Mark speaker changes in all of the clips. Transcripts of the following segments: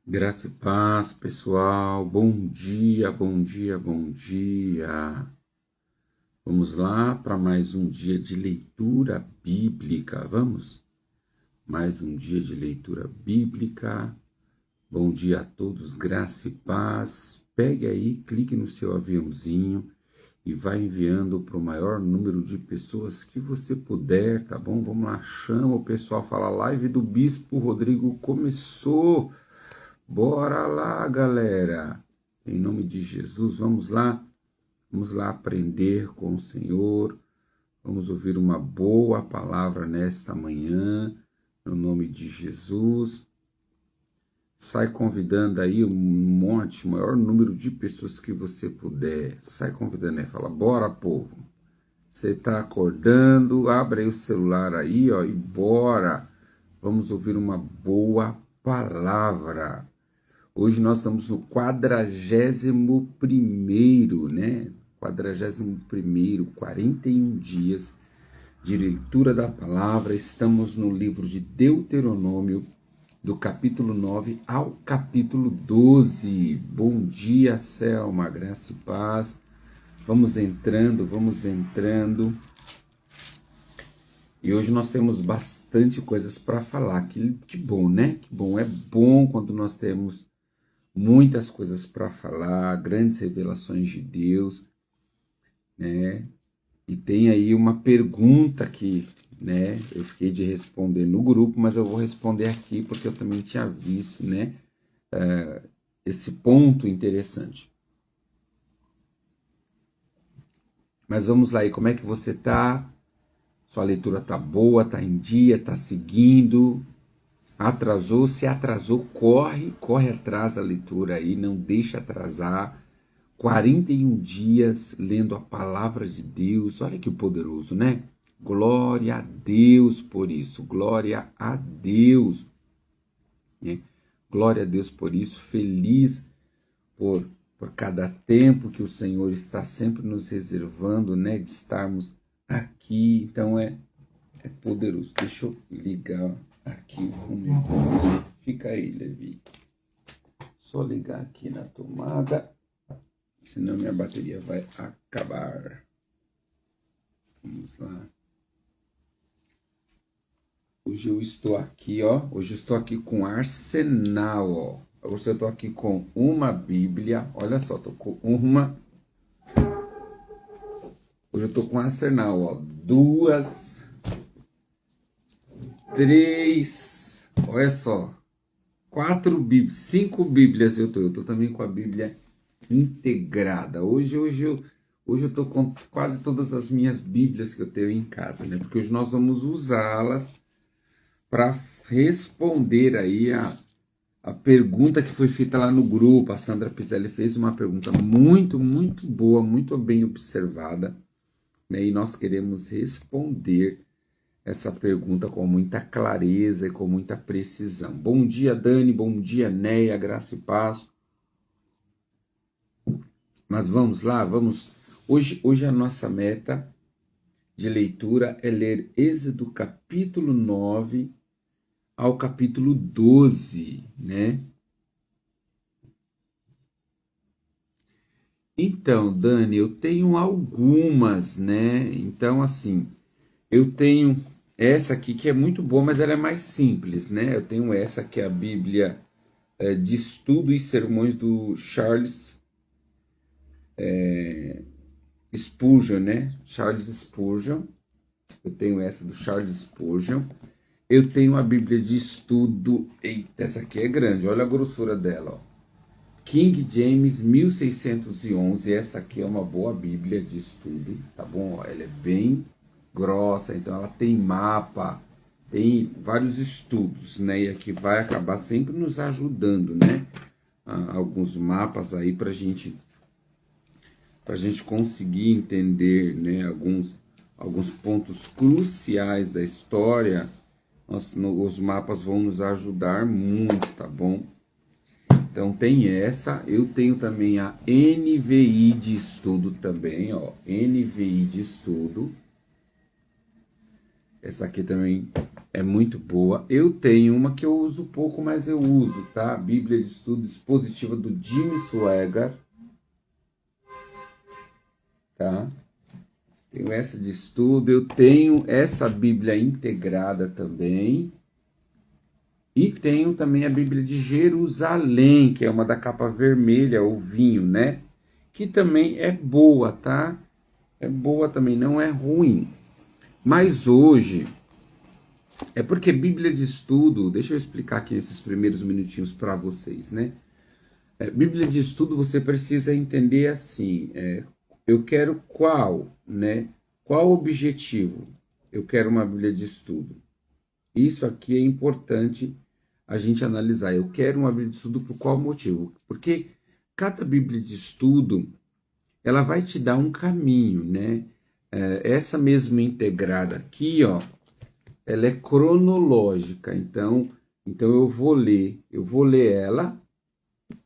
Speaker 1: Graça e paz, pessoal. Bom dia, bom dia, bom dia. Vamos lá para mais um dia de leitura bíblica. Vamos? Mais um dia de leitura bíblica. Bom dia a todos, graça e paz. Pegue aí, clique no seu aviãozinho e vai enviando para o maior número de pessoas que você puder, tá bom? Vamos lá, chama o pessoal, fala, a live do Bispo Rodrigo começou. Bora lá, galera! Em nome de Jesus, vamos lá aprender com o Senhor, vamos ouvir uma boa palavra nesta manhã, no nome de Jesus. Sai convidando aí o maior número de pessoas que você puder. Sai convidando aí, fala, bora, povo! Você está acordando, abre aí o celular aí, ó, e bora! Vamos ouvir uma boa palavra. Hoje nós estamos no 41º, né? 41º, 41 dias de leitura da palavra. Estamos no livro de Deuteronômio, do capítulo 9 ao capítulo 12. Bom dia, Selma, graça e paz. Vamos entrando. E hoje nós temos bastante coisas para falar. Que bom, né? Que bom. É bom quando nós temos muitas coisas para falar, grandes revelações de Deus, né? E tem aí uma pergunta que, né, eu fiquei de responder no grupo, mas eu vou responder aqui porque eu também tinha visto, né, esse ponto interessante. Mas vamos lá, e como é que você tá? Sua leitura tá boa, tá em dia, tá seguindo? Atrasou? Se atrasou, corre atrás da leitura aí, não deixa atrasar. 41 dias lendo a palavra de Deus, olha que poderoso, né? Glória a Deus por isso, glória a Deus, né? Glória a Deus por isso, feliz por cada tempo que o Senhor está sempre nos reservando, né? De estarmos aqui, então é poderoso. Deixa eu ligar aqui o negócio, fica aí, Levi, só ligar aqui na tomada, senão minha bateria vai acabar. Vamos lá. Hoje eu estou aqui, ó. Hoje eu estou aqui com arsenal, ó. Hoje eu estou aqui com uma Bíblia. Olha só, estou com uma. Hoje eu estou com arsenal, ó. 2, 3. Olha só. 4 Bíblias, 5 Bíblias eu tô. Eu tô também com a Bíblia integrada. Hoje eu tô com quase todas as minhas Bíblias que eu tenho em casa, né? Porque hoje nós vamos usá-las para responder aí a pergunta que foi feita lá no grupo. A Sandra Piselli fez uma pergunta muito, muito boa, muito bem observada, né? E nós queremos responder essa pergunta com muita clareza e com muita precisão. Bom dia, Dani, bom dia, Neia, graça e paz. Mas vamos lá, vamos. Hoje a nossa meta de leitura é ler Êxodo capítulo 9 ao capítulo 12, né? Então, Dani, eu tenho algumas, né? Então, assim, eu tenho essa aqui que é muito boa, mas ela é mais simples, né? Eu tenho essa que é a Bíblia de Estudo e Sermões do Charles Spurgeon, né? Charles Spurgeon. Eu tenho essa do Charles Spurgeon. Eu tenho a Bíblia de Estudo. Eita, essa aqui é grande, olha a grossura dela, ó. King James 1611, essa aqui é uma boa Bíblia de estudo, tá bom? Ela é bem grossa, então ela tem mapa, tem vários estudos, né? E aqui vai acabar sempre nos ajudando, né? Alguns mapas aí para gente conseguir entender, né? Alguns pontos cruciais da história. Os mapas vão nos ajudar muito, tá bom? Então tem essa, eu tenho também a NVI de estudo também, ó, NVI de estudo. Essa aqui também é muito boa. Eu tenho uma que eu uso pouco, mas eu uso, tá? Bíblia de Estudo Expositiva do Jimmy Swaggart, tá? Tenho essa de estudo, eu tenho essa Bíblia integrada também. E tenho também a Bíblia de Jerusalém, que é uma da capa vermelha, o vinho, né? Que também é boa, tá? É boa também, não é ruim. Mas hoje, é porque Bíblia de estudo, deixa eu explicar aqui esses primeiros minutinhos para vocês, né? Bíblia de estudo você precisa entender assim, eu quero qual, né? Qual o objetivo? Eu quero uma Bíblia de estudo. Isso aqui é importante a gente analisar. Eu quero uma Bíblia de estudo por qual motivo? Porque cada Bíblia de estudo, ela vai te dar um caminho, né? Essa mesma integrada aqui, ó, ela é cronológica. Então eu vou ler ela,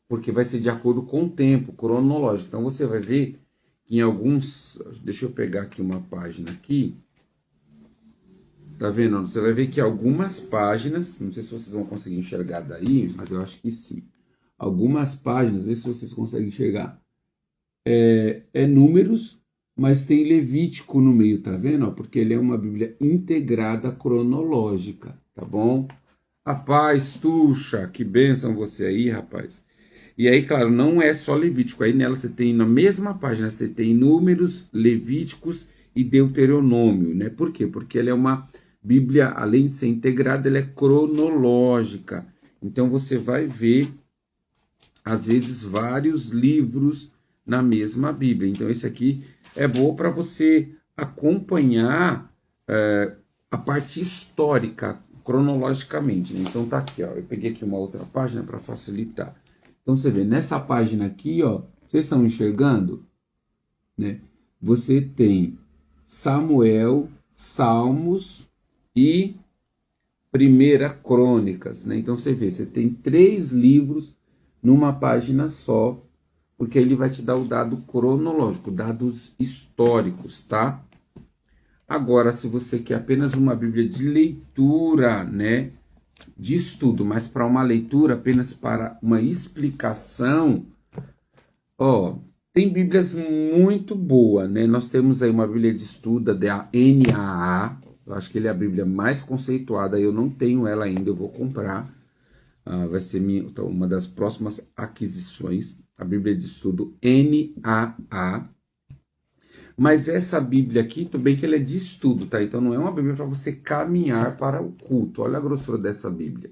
Speaker 1: porque vai ser de acordo com o tempo, cronológico. Então você vai ver que em alguns, deixa eu pegar aqui uma página aqui. Tá vendo? Você vai ver que algumas páginas, não sei se vocês vão conseguir enxergar daí, mas eu acho que sim. Algumas páginas, vê se vocês conseguem enxergar. É números, mas tem Levítico no meio, tá vendo? Porque ele é uma Bíblia integrada cronológica, tá bom? Rapaz, tuxa, que bênção você aí, rapaz. E aí, claro, não é só Levítico. Aí nela você tem, na mesma página, você tem Números, Levíticos e Deuteronômio, né? Por quê? Porque ela é uma Bíblia, além de ser integrada, ela é cronológica. Então você vai ver, às vezes, vários livros na mesma Bíblia. Então esse aqui é bom para você acompanhar a parte histórica, cronologicamente, né? Então tá aqui, ó. Eu peguei aqui uma outra página para facilitar. Então você vê, nessa página aqui, ó, vocês estão enxergando, né? Você tem Samuel, Salmos e Primeira Crônicas, né? Então você vê, você tem 3 livros numa página só, porque ele vai te dar o dado cronológico, dados históricos, tá? Agora, se você quer apenas uma Bíblia de leitura, né, de estudo, mas para uma leitura apenas para uma explicação, ó, tem Bíblias muito boas, né? Nós temos aí uma Bíblia de estudo da NAA, eu acho que ele é a Bíblia mais conceituada, eu não tenho ela ainda, eu vou comprar, vai ser então, uma das próximas aquisições, a Bíblia de estudo NAA. Mas essa Bíblia aqui, tudo bem que ela é de estudo, tá? Então não é uma Bíblia para você caminhar para o culto. Olha a grossura dessa Bíblia,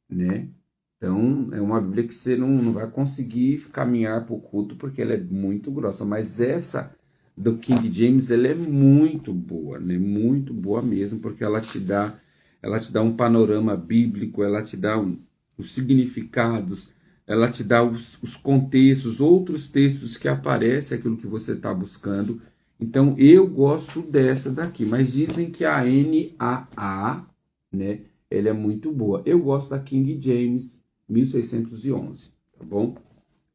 Speaker 1: né? Então é uma Bíblia que você não vai conseguir caminhar para o culto porque ela é muito grossa. Mas essa do King James, ela é muito boa, né? Muito boa mesmo, porque ela te dá um panorama bíblico, ela te dá os significados, ela te dá os contextos, outros textos que aparecem, aquilo que você está buscando. Então, eu gosto dessa daqui, mas dizem que a NAA, né, ela é muito boa. Eu gosto da King James 1611, tá bom?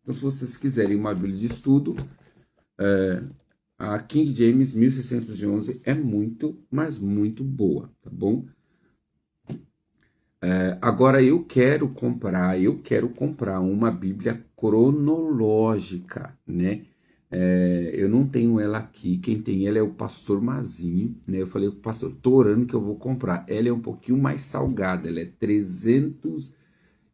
Speaker 1: Então, se vocês quiserem uma Bíblia de estudo, a King James 1611 é muito, mas muito boa, tá bom? Agora eu quero comprar uma Bíblia cronológica, né? Eu não tenho ela aqui, quem tem ela é o pastor Mazinho, né? Eu falei com o pastor, tô orando que eu vou comprar. Ela é um pouquinho mais salgada, ela é 300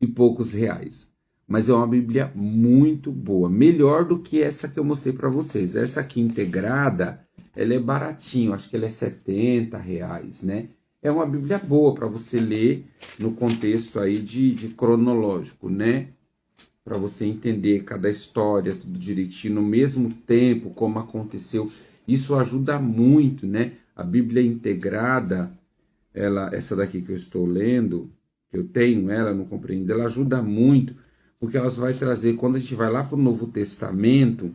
Speaker 1: e poucos reais. Mas é uma Bíblia muito boa, melhor do que essa que eu mostrei para vocês. Essa aqui integrada, ela é baratinho, acho que ela é 70 reais, né? É uma Bíblia boa para você ler no contexto aí de cronológico, né? Para você entender cada história, tudo direitinho, no mesmo tempo, como aconteceu. Isso ajuda muito, né? A Bíblia integrada, essa daqui que eu estou lendo, que eu tenho ela, não compreendo, ela ajuda muito, porque ela vai trazer, quando a gente vai lá para o Novo Testamento,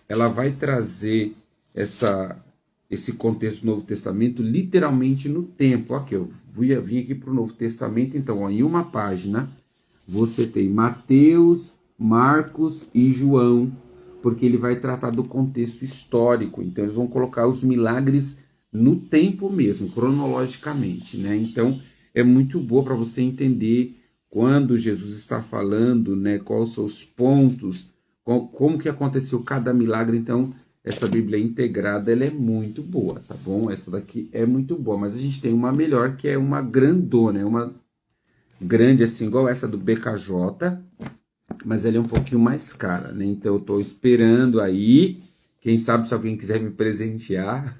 Speaker 1: ela vai trazer esse contexto do Novo Testamento literalmente no tempo. Aqui, eu vim aqui para o Novo Testamento, então, ó, em uma página você tem Mateus, Marcos e João, porque ele vai tratar do contexto histórico. Então, eles vão colocar os milagres no tempo mesmo, cronologicamente, né? Então, é muito boa para você entender quando Jesus está falando, né? Quais são os pontos, como que aconteceu cada milagre. Então, essa Bíblia integrada, ela é muito boa, tá bom? Essa daqui é muito boa, mas a gente tem uma melhor, que é uma grandona, é uma grande assim, igual essa do BKJ, mas ela é um pouquinho mais cara, né? Então eu estou esperando aí, quem sabe se alguém quiser me presentear,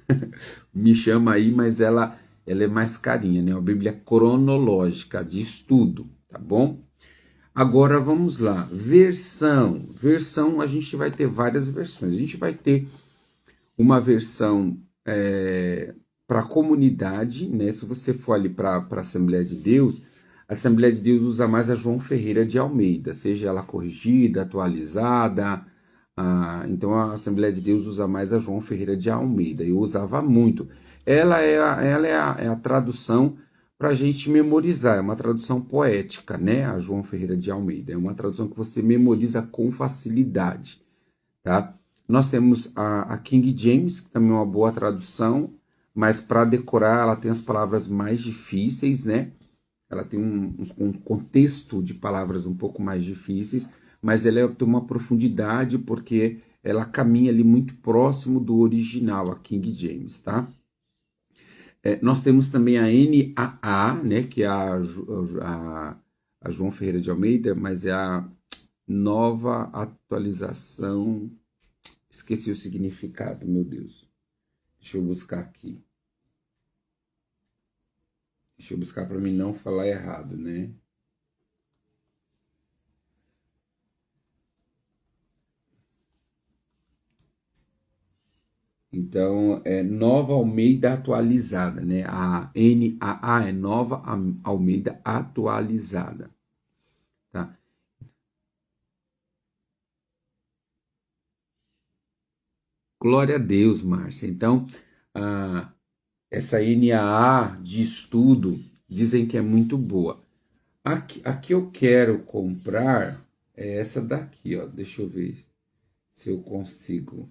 Speaker 1: me chama aí, mas ela é mais carinha, né? Uma Bíblia cronológica de estudo, tá bom? Agora vamos lá, versão a gente vai ter várias versões, a gente vai ter uma versão para a comunidade, né? Se você for ali para a Assembleia de Deus, a Assembleia de Deus usa mais a João Ferreira de Almeida, seja ela corrigida, atualizada. Então a Assembleia de Deus usa mais a João Ferreira de Almeida. Eu usava muito. Ela é a tradução para a gente memorizar, é uma tradução poética, né? A João Ferreira de Almeida. É uma tradução que você memoriza com facilidade, tá? Nós temos a King James, que também é uma boa tradução, mas para decorar ela tem as palavras mais difíceis, né? Ela tem um contexto de palavras um pouco mais difíceis, mas ela tem uma profundidade porque ela caminha ali muito próximo do original, a King James, tá? Nós temos também a NAA, né, que é a João Ferreira de Almeida, mas é a nova atualização. Esqueci o significado, meu Deus. Deixa eu buscar aqui. Deixa eu buscar para mim não falar errado, né? Então, é Nova Almeida Atualizada, né? A NAA é Nova Almeida Atualizada, tá? Glória a Deus, Márcia. Então, essa NAA de estudo dizem que é muito boa. A que eu quero comprar é essa daqui, ó. Deixa eu ver se eu consigo.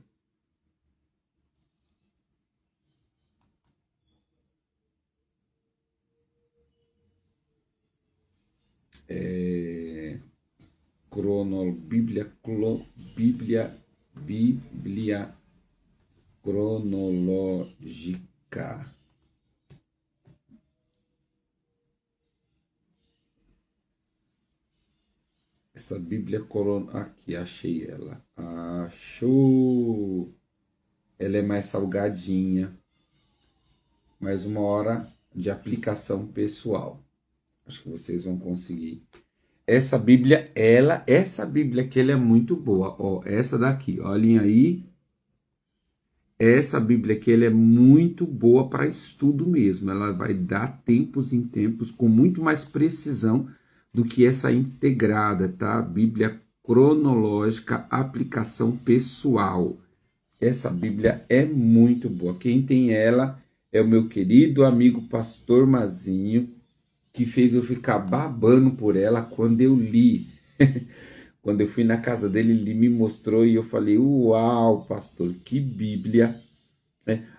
Speaker 1: Bíblia cronológica. Essa Bíblia cronológica. Aqui, achei ela. Achou! Ela é mais salgadinha. Mais uma hora de aplicação pessoal. Acho que vocês vão conseguir. Essa Bíblia aqui, ela é muito boa. Ó, essa daqui, olhem aí. Essa Bíblia aqui, ela é muito boa para estudo mesmo. Ela vai dar tempos em tempos com muito mais precisão do que essa integrada, tá? Bíblia cronológica, aplicação pessoal. Essa Bíblia é muito boa. Quem tem ela é o meu querido amigo Pastor Mazinho, que fez eu ficar babando por ela quando eu li. Quando eu fui na casa dele, ele me mostrou e eu falei: uau, pastor, que Bíblia.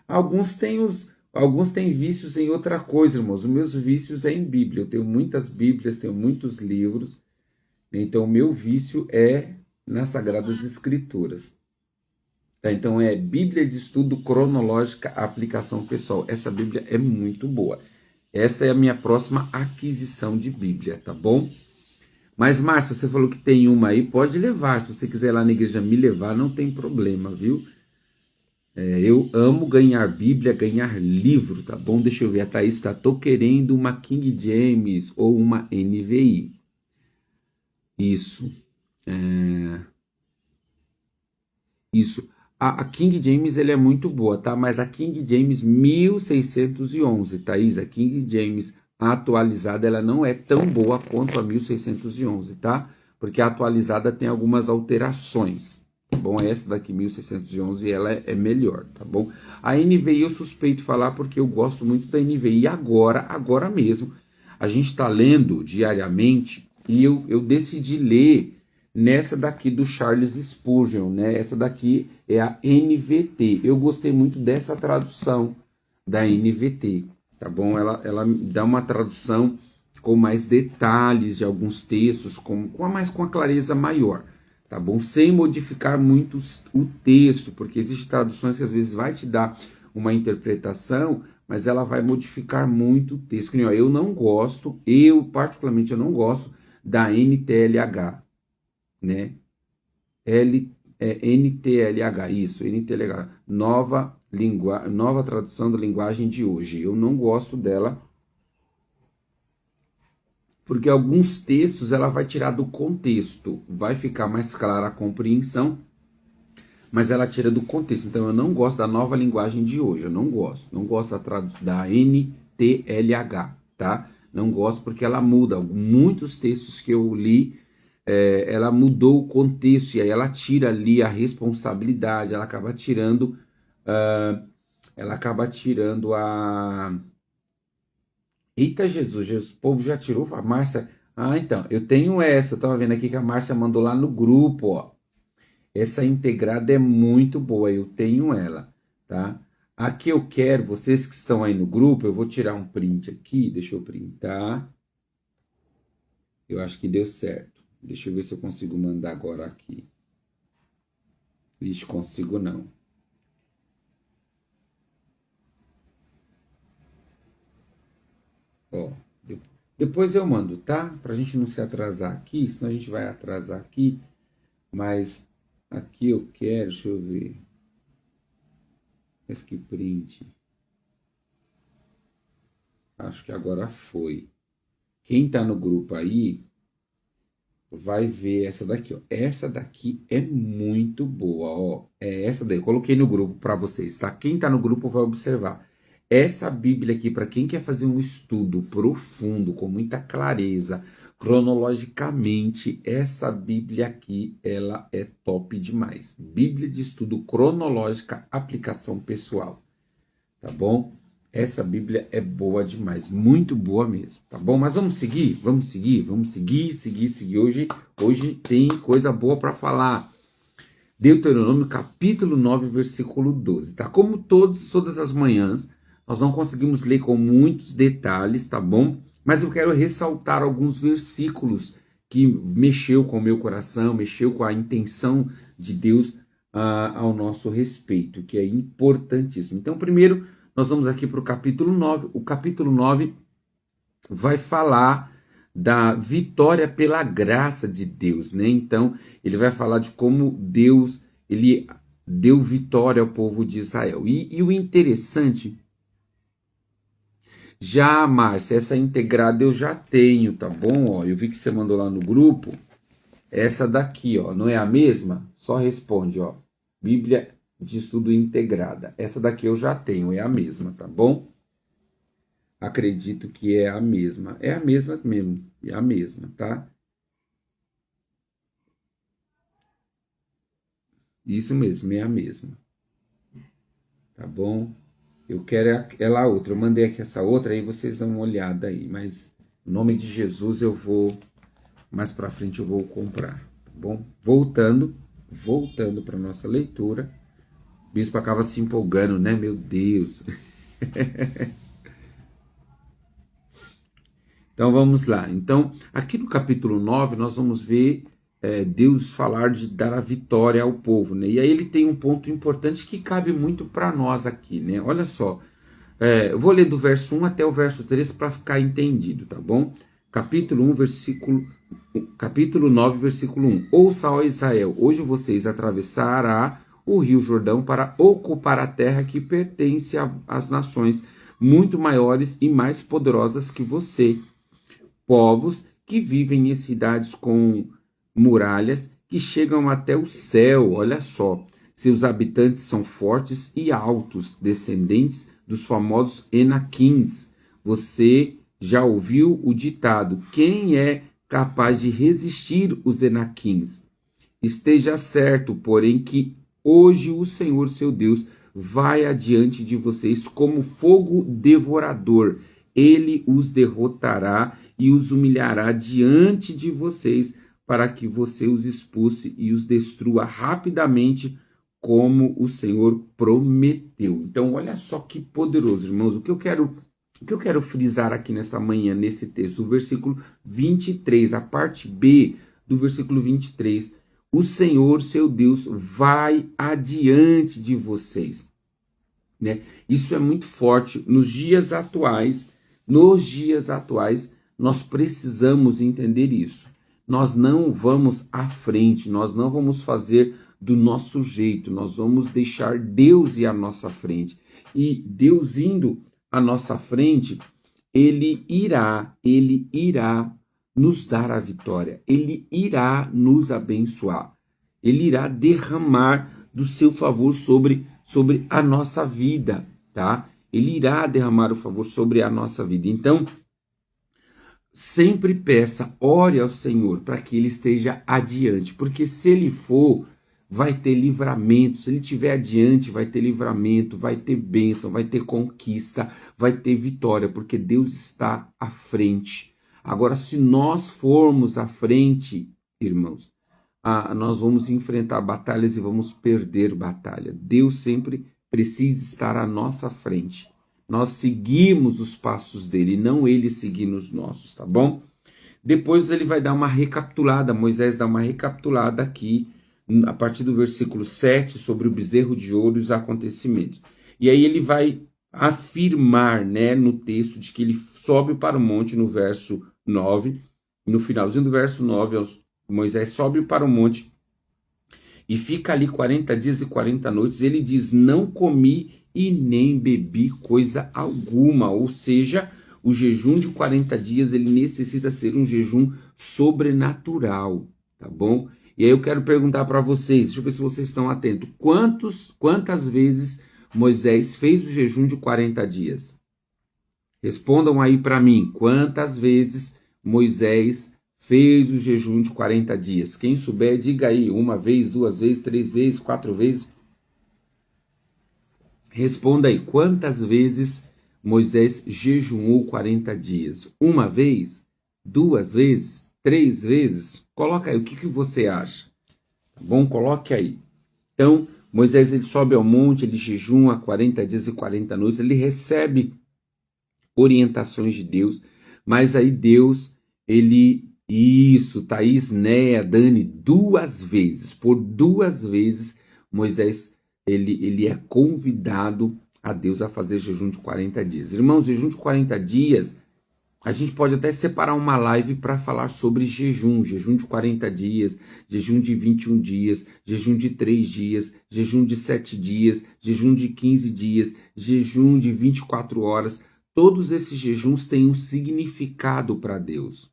Speaker 1: Alguns têm vícios em outra coisa, irmãos. Os meus vícios é em Bíblia. Eu tenho muitas Bíblias, tenho muitos livros. Então, o meu vício é nas Sagradas Escrituras. Tá? Então, é Bíblia de Estudo Cronológica, Aplicação Pessoal. Essa Bíblia é muito boa. Essa é a minha próxima aquisição de Bíblia, tá bom? Mas, Márcia, você falou que tem uma aí, pode levar. Se você quiser ir lá na igreja me levar, não tem problema, viu? Eu amo ganhar Bíblia, ganhar livro, tá bom? Deixa eu ver, a Thaís tá, tô querendo uma King James ou uma NVI. Isso. Isso. A King James, ele é muito boa, tá? Mas a King James 1611, Thaís, a King James atualizada, ela não é tão boa quanto a 1611, tá? Porque a atualizada tem algumas alterações, tá bom? Essa daqui, 1611, ela é melhor, tá bom? A NVI eu suspeito falar porque eu gosto muito da NVI agora mesmo. A gente está lendo diariamente e eu decidi ler nessa daqui do Charles Spurgeon, né? Essa daqui é a NVT. Eu gostei muito dessa tradução, da NVT, tá bom? Ela dá uma tradução com mais detalhes de alguns textos, com a clareza maior, tá bom? Sem modificar muito o texto, porque existem traduções que às vezes vai te dar uma interpretação, mas ela vai modificar muito o texto. Eu não gosto, particularmente eu não gosto da NTLH, né? NTLH, isso, NTLH, nova tradução da linguagem de hoje. Eu não gosto dela, porque alguns textos ela vai tirar do contexto, vai ficar mais clara a compreensão, mas ela tira do contexto. Então eu não gosto da nova linguagem de hoje, eu não gosto da NTLH, tá? Não gosto porque ela muda. Muitos textos que eu li, ela mudou o contexto, e aí ela tira ali a responsabilidade, ela acaba tirando a... Eita Jesus, o povo já tirou, a Márcia... então, eu tenho essa, eu tava vendo aqui que a Márcia mandou lá no grupo, ó. Essa integrada é muito boa, eu tenho ela, tá? Aqui eu quero, vocês que estão aí no grupo, eu vou tirar um print aqui, deixa eu printar. Eu acho que deu certo. Deixa eu ver se eu consigo mandar agora aqui. Ixi, consigo não. Ó, depois eu mando, tá? Pra gente não se atrasar aqui, senão a gente vai atrasar aqui. Mas aqui eu quero, deixa eu ver. Esse que print. Acho que agora foi. Quem tá no grupo aí vai ver essa daqui, ó. Essa daqui é muito boa, ó. É essa daí. Eu coloquei no grupo para vocês, tá? Quem tá no grupo vai observar. Essa Bíblia aqui, para quem quer fazer um estudo profundo, com muita clareza, cronologicamente, essa Bíblia aqui, ela é top demais. Bíblia de estudo cronológica, aplicação pessoal. Tá bom? Essa Bíblia é boa demais, muito boa mesmo, tá bom? Mas vamos seguir. Hoje tem coisa boa para falar. Deuteronômio capítulo 9, versículo 12, tá? Como todas as manhãs, nós não conseguimos ler com muitos detalhes, tá bom? Mas eu quero ressaltar alguns versículos que mexeu com o meu coração, mexeu com a intenção de Deus ao nosso respeito, que é importantíssimo. Então, primeiro, nós vamos aqui para o capítulo 9. O capítulo 9 vai falar da vitória pela graça de Deus, né? Então, ele vai falar de como Deus ele deu vitória ao povo de Israel. E o interessante, já, Márcia, essa integrada eu já tenho, tá bom? Ó, eu vi que você mandou lá no grupo. Essa daqui, ó, não é a mesma? Só responde, ó. Bíblia de estudo integrada. Essa daqui eu já tenho, é a mesma, tá bom? Acredito que é a mesma. É a mesma mesmo, é a mesma, tá? Isso mesmo, é a mesma. Tá bom? Eu quero ela outra. Eu mandei aqui essa outra, aí vocês dão uma olhada aí. Mas, em nome de Jesus, eu vou... Mais pra frente eu vou comprar, tá bom? Voltando para nossa leitura. O bispo acaba se empolgando, né? Meu Deus. Então vamos lá. Então, aqui no capítulo 9, nós vamos ver Deus falar de dar a vitória ao povo, né? E aí ele tem um ponto importante que cabe muito para nós aqui, né? Olha só. Eu vou ler do verso 1 até o verso 3 para ficar entendido, tá bom? Capítulo 9, versículo 1. Ouça, ó Israel, hoje vocês atravessarão o rio Jordão para ocupar a terra que pertence às nações muito maiores e mais poderosas que você, povos que vivem em cidades com muralhas que chegam até o céu. Olha só, seus habitantes são fortes e altos, descendentes dos famosos Enaquins. Você já ouviu o ditado: quem é capaz de resistir os Enaquins? Esteja certo, porém, que hoje o Senhor, seu Deus, vai adiante de vocês como fogo devorador. Ele os derrotará e os humilhará diante de vocês, para que você os expulse e os destrua rapidamente como o Senhor prometeu. Então, olha só que poderoso, irmãos. O que eu quero frisar aqui nessa manhã, nesse texto, o versículo 23, a parte B do versículo 23. O Senhor, seu Deus, vai adiante de vocês. Né? Isso é muito forte nos dias atuais. Nos dias atuais, nós precisamos entender isso. Nós não vamos à frente, nós não vamos fazer do nosso jeito, nós vamos deixar Deus ir à nossa frente. E Deus indo à nossa frente, Ele irá nos dar a vitória, Ele irá nos abençoar, Ele irá derramar do seu favor sobre a nossa vida, tá? Ele irá derramar o favor sobre a nossa vida. Então, sempre peça, ore ao Senhor para que Ele esteja adiante, porque se Ele for, vai ter livramento. Se Ele estiver adiante, vai ter livramento, vai ter bênção, vai ter conquista, vai ter vitória, porque Deus está à frente. Agora, se nós formos à frente, irmãos, nós vamos enfrentar batalhas e vamos perder batalha. Deus sempre precisa estar à nossa frente. Nós seguimos os passos dele, não ele seguir os nossos, tá bom? Depois ele vai dar uma recapitulada, Moisés dá uma recapitulada aqui, a partir do versículo 7, sobre o bezerro de ouro e os acontecimentos. E aí ele vai afirmar, né, no texto, de que ele sobe para o monte no verso 9, no finalzinho do verso 9, Moisés sobe para o monte e fica ali 40 dias e 40 noites. Ele diz, não comi e nem bebi coisa alguma, ou seja, o jejum de 40 dias, ele necessita ser um jejum sobrenatural, tá bom? E aí eu quero perguntar para vocês, deixa eu ver se vocês estão atentos, quantas vezes Moisés fez o jejum de 40 dias? Respondam aí para mim, quantas vezes Moisés fez o jejum de 40 dias? Quem souber, diga aí, 1 vez, 2 vezes, 3 vezes, 4 vezes. Responda aí, quantas vezes Moisés jejuou 40 dias? 1 vez? 2 vezes? 3 vezes? Coloca aí, o que você acha? Tá bom? Coloque aí. Então, Moisés ele sobe ao monte, ele jejuma 40 dias e 40 noites, ele recebe orientações de Deus, mas aí Deus, isso, Thaís, Néa, Dani, 2 vezes, por 2 vezes, Moisés, ele é convidado a Deus a fazer jejum de 40 dias. Irmãos, jejum de 40 dias, a gente pode até separar uma live para falar sobre jejum de 40 dias, jejum de 21 dias, jejum de 3 dias, jejum de 7 dias, jejum de 15 dias, jejum de 24 horas. Todos esses jejuns têm um significado para Deus,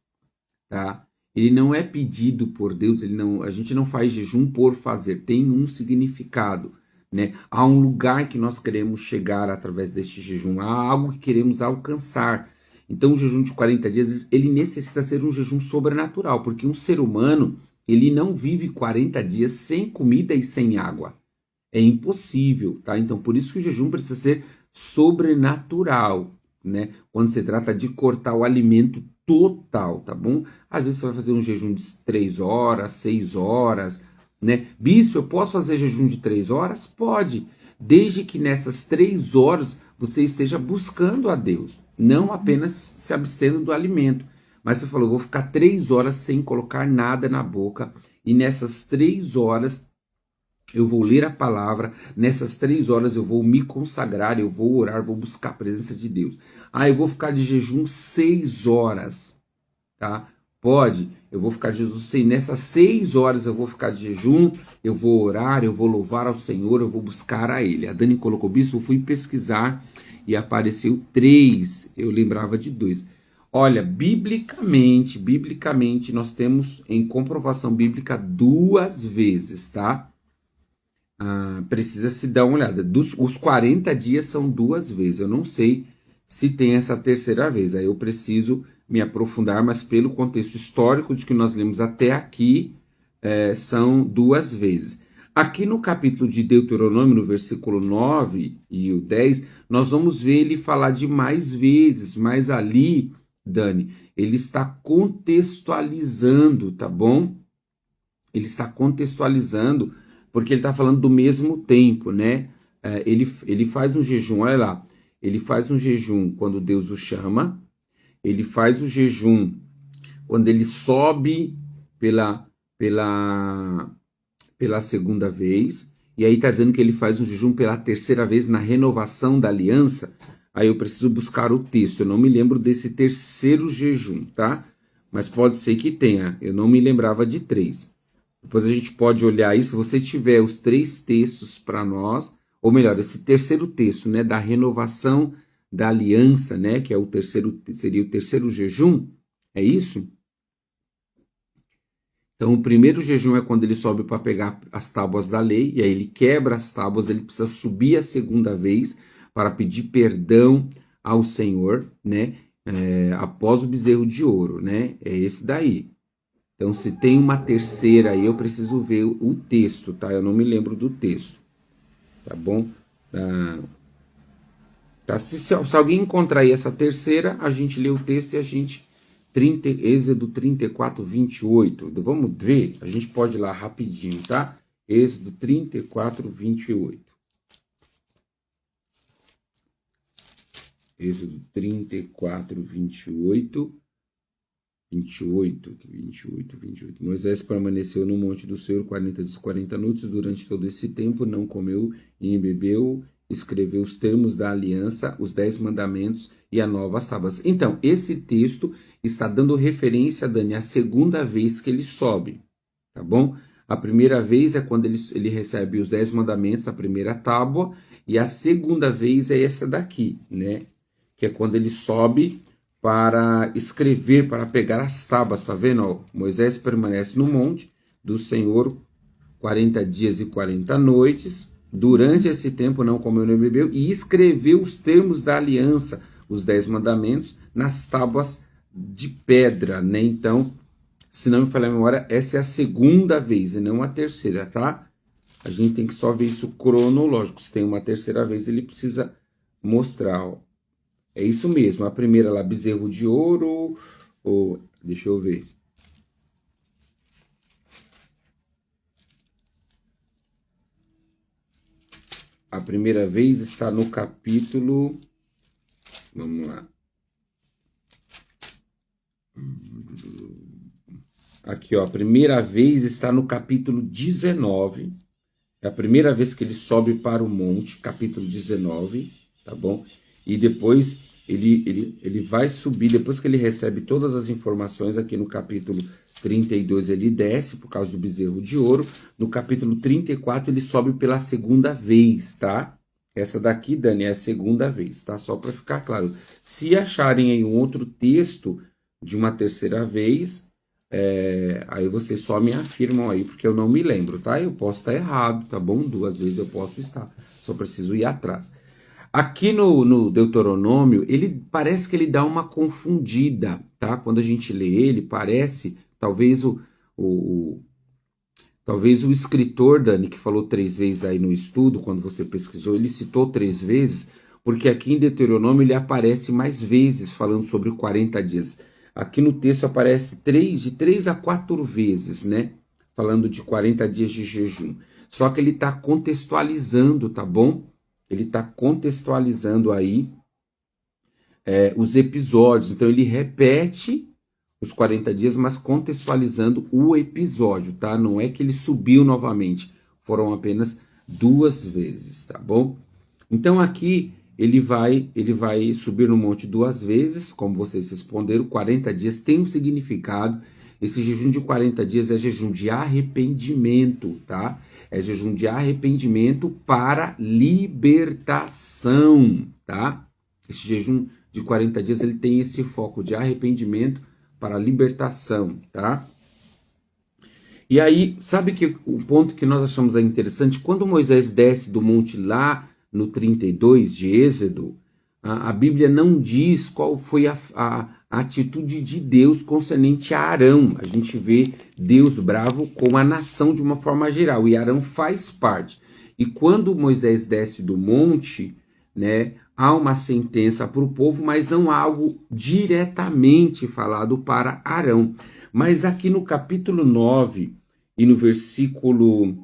Speaker 1: tá? Ele não é pedido por Deus, a gente não faz jejum por fazer, tem um significado, né? Há um lugar que nós queremos chegar através deste jejum, há algo que queremos alcançar. Então o jejum de 40 dias, ele necessita ser um jejum sobrenatural, porque um ser humano, ele não vive 40 dias sem comida e sem água. É impossível, tá? Então por isso que o jejum precisa ser sobrenatural, né? Quando se trata de cortar o alimento total, tá bom? Às vezes você vai fazer um jejum de 3 horas, 6 horas, né? Bispo, eu posso fazer jejum de 3 horas? Pode, desde que nessas 3 horas você esteja buscando a Deus, não apenas se abstendo do alimento. Mas você falou, vou ficar 3 horas sem colocar nada na boca, e nessas 3 horas eu vou ler a palavra, nessas 3 horas eu vou me consagrar, eu vou orar, vou buscar a presença de Deus. Eu vou ficar de jejum 6 horas, tá? Pode, eu vou ficar de jejum, nessas 6 horas eu vou ficar de jejum, eu vou orar, eu vou louvar ao Senhor, eu vou buscar a Ele. A Dani colocou, bispo, eu fui pesquisar e apareceu 3, eu lembrava de 2. Olha, biblicamente, nós temos em comprovação bíblica 2 vezes, tá? Precisa se dar uma olhada. Os 40 dias são 2 vezes. Eu não sei se tem essa terceira vez. Aí eu preciso me aprofundar, mas pelo contexto histórico de que nós lemos até aqui, são 2 vezes. Aqui no capítulo de Deuteronômio, no versículo 9 e o 10, nós vamos ver ele falar de mais vezes, mas ali, Dani, ele está contextualizando, tá bom? Ele está contextualizando porque ele está falando do mesmo tempo, né? Ele faz um jejum, olha lá, ele faz um jejum quando Deus o chama, ele faz o jejum quando ele sobe pela, pela, pela segunda vez, e aí está dizendo que ele faz um jejum pela terceira vez na renovação da aliança. Aí eu preciso buscar o texto, eu não me lembro desse terceiro jejum, tá? Mas pode ser que tenha, eu não me lembrava de 3. Depois a gente pode olhar aí, se você tiver os 3 textos para nós, ou melhor, esse terceiro texto, né, da renovação da aliança, né, que é o terceiro, seria o terceiro jejum, é isso? Então, o primeiro jejum é quando ele sobe para pegar as tábuas da lei, e aí ele quebra as tábuas, ele precisa subir a segunda vez para pedir perdão ao Senhor, né? Após o bezerro de ouro, né? É esse daí. Então, se tem uma terceira aí, eu preciso ver o texto, tá? Eu não me lembro do texto, tá bom? Se alguém encontrar aí essa terceira, a gente lê o texto e a gente... Êxodo 34, 28. Vamos ver? A gente pode ir lá rapidinho, tá? Êxodo 34, 28. Êxodo 34, 28. 28. Moisés permaneceu no monte do Senhor 40 dias e 40 noites. Durante todo esse tempo não comeu e nem bebeu. Escreveu os termos da aliança, os 10 mandamentos e as novas tábuas. Então, esse texto está dando referência, Dani, à segunda vez que ele sobe, tá bom? A primeira vez é quando ele recebe os 10 mandamentos, a primeira tábua, e a segunda vez é essa daqui, né? Que é quando ele sobe para escrever, para pegar as tábuas, tá vendo? Ó, Moisés permanece no monte do Senhor 40 dias e 40 noites. Durante esse tempo não comeu nem bebeu e escreveu os termos da aliança, os 10 mandamentos, nas tábuas de pedra, né? Então, se não me falha a memória, essa é a segunda vez e não a terceira, tá? A gente tem que só ver isso cronológico. Se tem uma terceira vez, ele precisa mostrar, ó. É isso mesmo, a primeira lá, bezerro de ouro, ou deixa eu ver. A primeira vez está no capítulo... Vamos lá. Aqui, ó, a primeira vez está no capítulo 19. É a primeira vez que ele sobe para o monte, capítulo 19, tá bom? E depois ele vai subir, depois que ele recebe todas as informações aqui no capítulo 32, ele desce por causa do bezerro de ouro. No capítulo 34, ele sobe pela segunda vez, tá? Essa daqui, Dani, é a segunda vez, tá? Só para ficar claro. Se acharem aí um outro texto de uma terceira vez, aí vocês só me afirmam aí, porque eu não me lembro, tá? Eu posso estar errado, tá bom? 2 vezes eu posso estar, só preciso ir atrás. Aqui no Deuteronômio, ele parece que ele dá uma confundida, tá? Quando a gente lê ele, parece, talvez talvez o escritor, Dani, que falou 3 vezes aí no estudo, quando você pesquisou, ele citou 3 vezes, porque aqui em Deuteronômio ele aparece mais vezes falando sobre 40 dias. Aqui no texto aparece de 3 a 4 vezes, né? Falando de 40 dias de jejum. Só que ele está contextualizando, tá bom? Ele está contextualizando aí os episódios. Então ele repete os 40 dias, mas contextualizando o episódio, tá? Não é que ele subiu novamente. Foram apenas 2 vezes, tá bom? Então aqui ele vai subir no monte 2 vezes, como vocês responderam. 40 dias tem um significado. Esse jejum de 40 dias é jejum de arrependimento, tá? É jejum de arrependimento para libertação, tá? Esse jejum de 40 dias ele tem esse foco de arrependimento para libertação, tá? E aí, sabe que o ponto que nós achamos interessante, quando Moisés desce do monte lá no 32 de Êxodo, a Bíblia não diz qual foi a atitude de Deus concernente a Arão. A gente vê Deus bravo com a nação de uma forma geral, e Arão faz parte. E quando Moisés desce do monte, né, há uma sentença para o povo, mas não há algo diretamente falado para Arão. Mas aqui no capítulo 9 e no versículo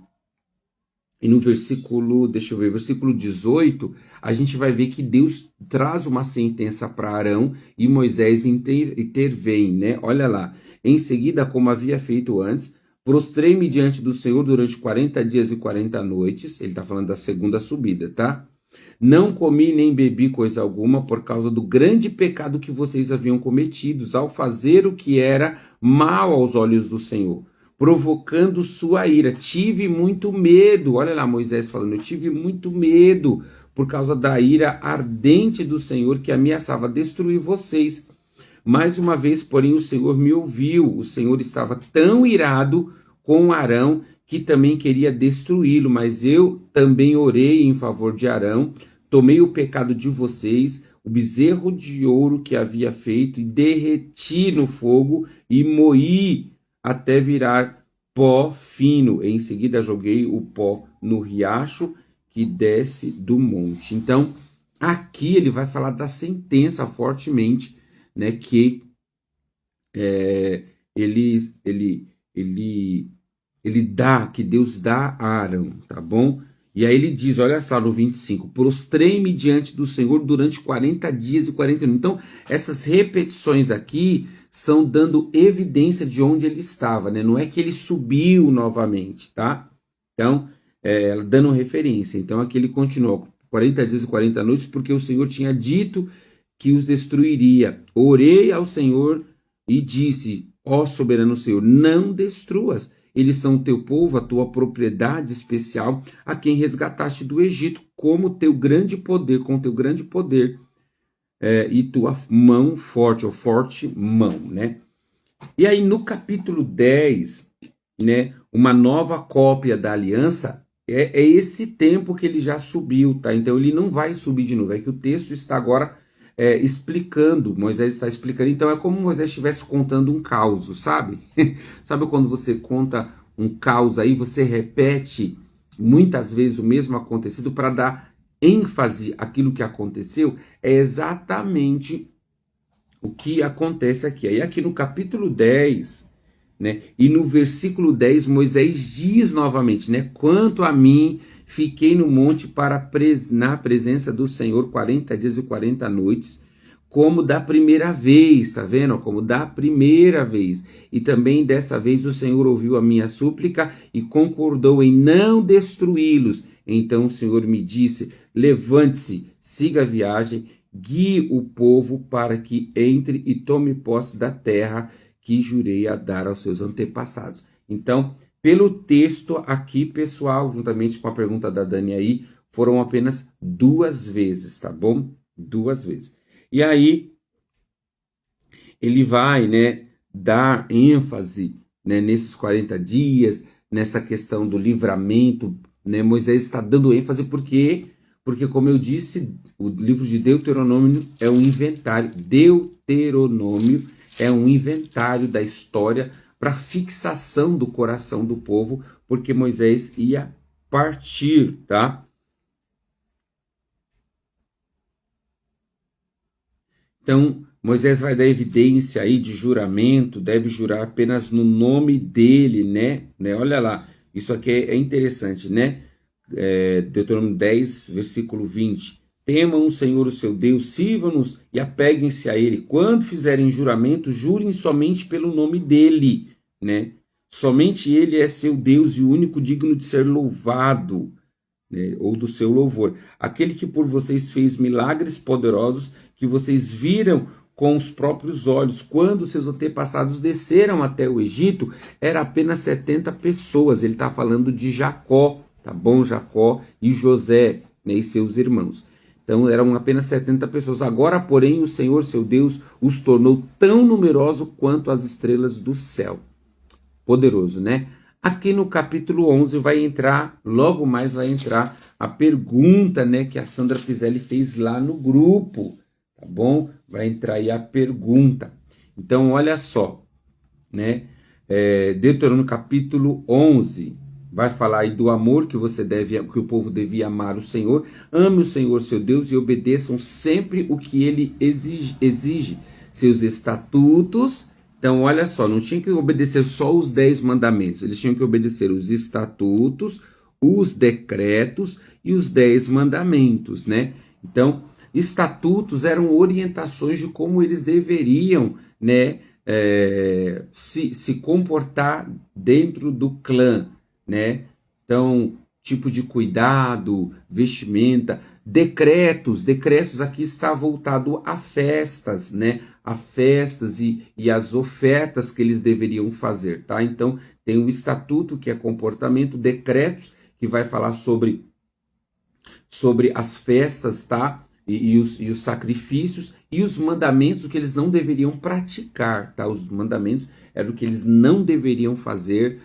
Speaker 1: E no versículo, deixa eu ver, versículo 18, a gente vai ver que Deus traz uma sentença para Arão e Moisés intervém, né? Olha lá. Em seguida, como havia feito antes, prostrei-me diante do Senhor durante 40 dias e 40 noites. Ele está falando da segunda subida, tá? Não comi nem bebi coisa alguma por causa do grande pecado que vocês haviam cometido ao fazer o que era mal aos olhos do Senhor, provocando sua ira. Tive muito medo. Olha lá Moisés falando, eu tive muito medo por causa da ira ardente do Senhor que ameaçava destruir vocês. Mais uma vez, porém, o Senhor me ouviu. O Senhor estava tão irado com Arão que também queria destruí-lo, mas eu também orei em favor de Arão, tomei o pecado de vocês, o bezerro de ouro que havia feito, e derreti no fogo e moí até virar pó fino. Em seguida joguei o pó no riacho que desce do monte. Então, aqui ele vai falar da sentença fortemente, né, que que Deus dá a Arão, tá bom? E aí ele diz, olha só no 25, prostrei-me diante do Senhor durante 40 dias e 40 anos. Então, essas repetições aqui são dando evidência de onde ele estava, né? Não é que ele subiu novamente, tá? Então, dando referência. Então, aqui ele continuou 40 dias e 40 noites, porque o Senhor tinha dito que os destruiria. Orei ao Senhor e disse, ó soberano Senhor, não destruas. Eles são teu povo, a tua propriedade especial, a quem resgataste do Egito, como teu grande poder, com teu grande poder e tua mão forte, ou forte mão, né? E aí no capítulo 10, né, uma nova cópia da aliança, é esse tempo que ele já subiu, tá? Então ele não vai subir de novo, é que o texto está agora explicando, Moisés está explicando, então é como Moisés estivesse contando um caos, sabe? Sabe quando você conta um caos aí, você repete muitas vezes o mesmo acontecido para dar ênfase àquilo que aconteceu? É exatamente o que acontece aqui. Aí aqui no capítulo 10, né, e no versículo 10, Moisés diz novamente, né, quanto a mim, fiquei no monte na presença do Senhor 40 dias e 40 noites, como da primeira vez, tá vendo? Como da primeira vez. E também dessa vez o Senhor ouviu a minha súplica e concordou em não destruí-los. Então o Senhor me disse, levante-se, siga a viagem, guie o povo para que entre e tome posse da terra que jurei a dar aos seus antepassados. Então, pelo texto aqui, pessoal, juntamente com a pergunta da Dani aí, foram apenas 2 vezes, tá bom? 2 vezes. E aí, ele vai, né, dar ênfase, né, nesses 40 dias, nessa questão do livramento, né? Moisés está dando ênfase porque, como eu disse, o livro de Deuteronômio é um inventário. Deuteronômio é um inventário da história para fixação do coração do povo, porque Moisés ia partir, tá? Então, Moisés vai dar evidência aí de juramento, deve jurar apenas no nome dele, né? Olha lá, isso aqui é interessante, né? Deuteronômio 10, versículo 20. Temam o Senhor, o seu Deus, sirvam-nos e apeguem-se a ele. Quando fizerem juramento, jurem somente pelo nome dele, né? Somente ele é seu Deus e o único digno de ser louvado, né? Ou do seu louvor. Aquele que por vocês fez milagres poderosos que vocês viram com os próprios olhos. Quando seus antepassados desceram até o Egito, era apenas 70 pessoas. Ele está falando de Jacó, tá bom? Jacó e José, né, e seus irmãos. Então eram apenas 70 pessoas. Agora, porém, o Senhor, seu Deus, os tornou tão numerosos quanto as estrelas do céu. Poderoso, né? Aqui no capítulo 11 vai entrar, logo mais vai entrar a pergunta, né, que a Sandra Piselli fez lá no grupo, tá bom? Vai entrar aí a pergunta. Então, olha só, né? Deuteronômio capítulo 11 vai falar aí do amor que o povo devia amar o Senhor. Ame o Senhor, seu Deus, e obedeçam sempre o que ele exige. Seus estatutos. Então, olha só, não tinha que obedecer só os 10 mandamentos. Eles tinham que obedecer os estatutos, os decretos e os 10 mandamentos, né? Então, estatutos eram orientações de como eles deveriam, né, se comportar dentro do clã, né? Então, tipo de cuidado, vestimenta, decretos aqui está voltado a festas, né? A festas e as ofertas que eles deveriam fazer, tá? Então, tem o estatuto, que é comportamento, decretos, que vai falar sobre as festas, tá? E os sacrifícios, e os mandamentos, o que eles não deveriam praticar, tá? Os mandamentos eram o que eles não deveriam fazer,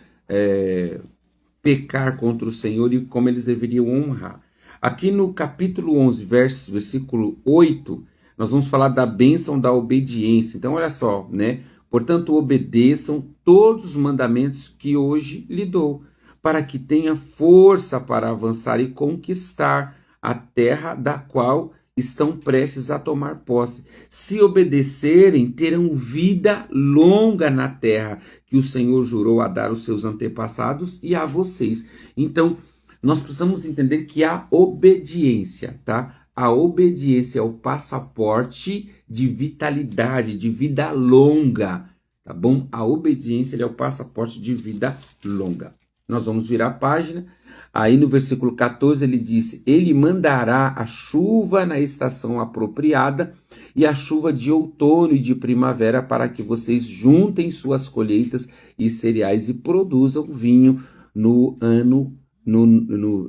Speaker 1: pecar contra o Senhor e como eles deveriam honrar. Aqui no capítulo 11, versículo 8, nós vamos falar da bênção da obediência. Então, olha só, né? Portanto, obedeçam todos os mandamentos que hoje lhe dou, para que tenha força para avançar e conquistar a terra da qual estão prestes a tomar posse. Se obedecerem, terão vida longa na terra que o Senhor jurou a dar aos seus antepassados e a vocês. Então, nós precisamos entender que a obediência, tá? A obediência é o passaporte de vitalidade, de vida longa, tá bom? A obediência é o passaporte de vida longa. Nós vamos virar a página. Aí no versículo 14 ele disse: ele mandará a chuva na estação apropriada e a chuva de outono e de primavera para que vocês juntem suas colheitas e cereais e produzam vinho no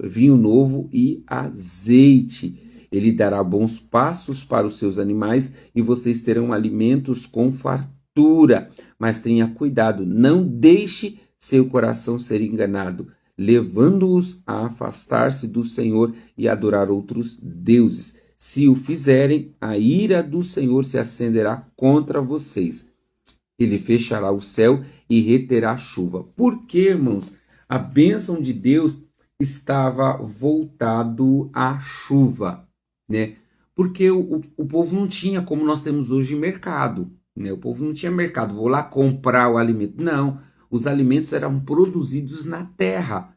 Speaker 1: vinho novo e azeite. Ele dará bons pastos para os seus animais e vocês terão alimentos com fartura. Mas tenha cuidado, não deixe seu coração ser enganado, levando-os a afastar-se do Senhor e adorar outros deuses. Se o fizerem, a ira do Senhor se acenderá contra vocês. Ele fechará o céu e reterá a chuva. Por quê, irmãos? A bênção de Deus estava voltado à chuva, né? Porque o povo não tinha, como nós temos hoje, mercado, né? O povo não tinha mercado, vou lá comprar o alimento. Não, os alimentos eram produzidos na terra.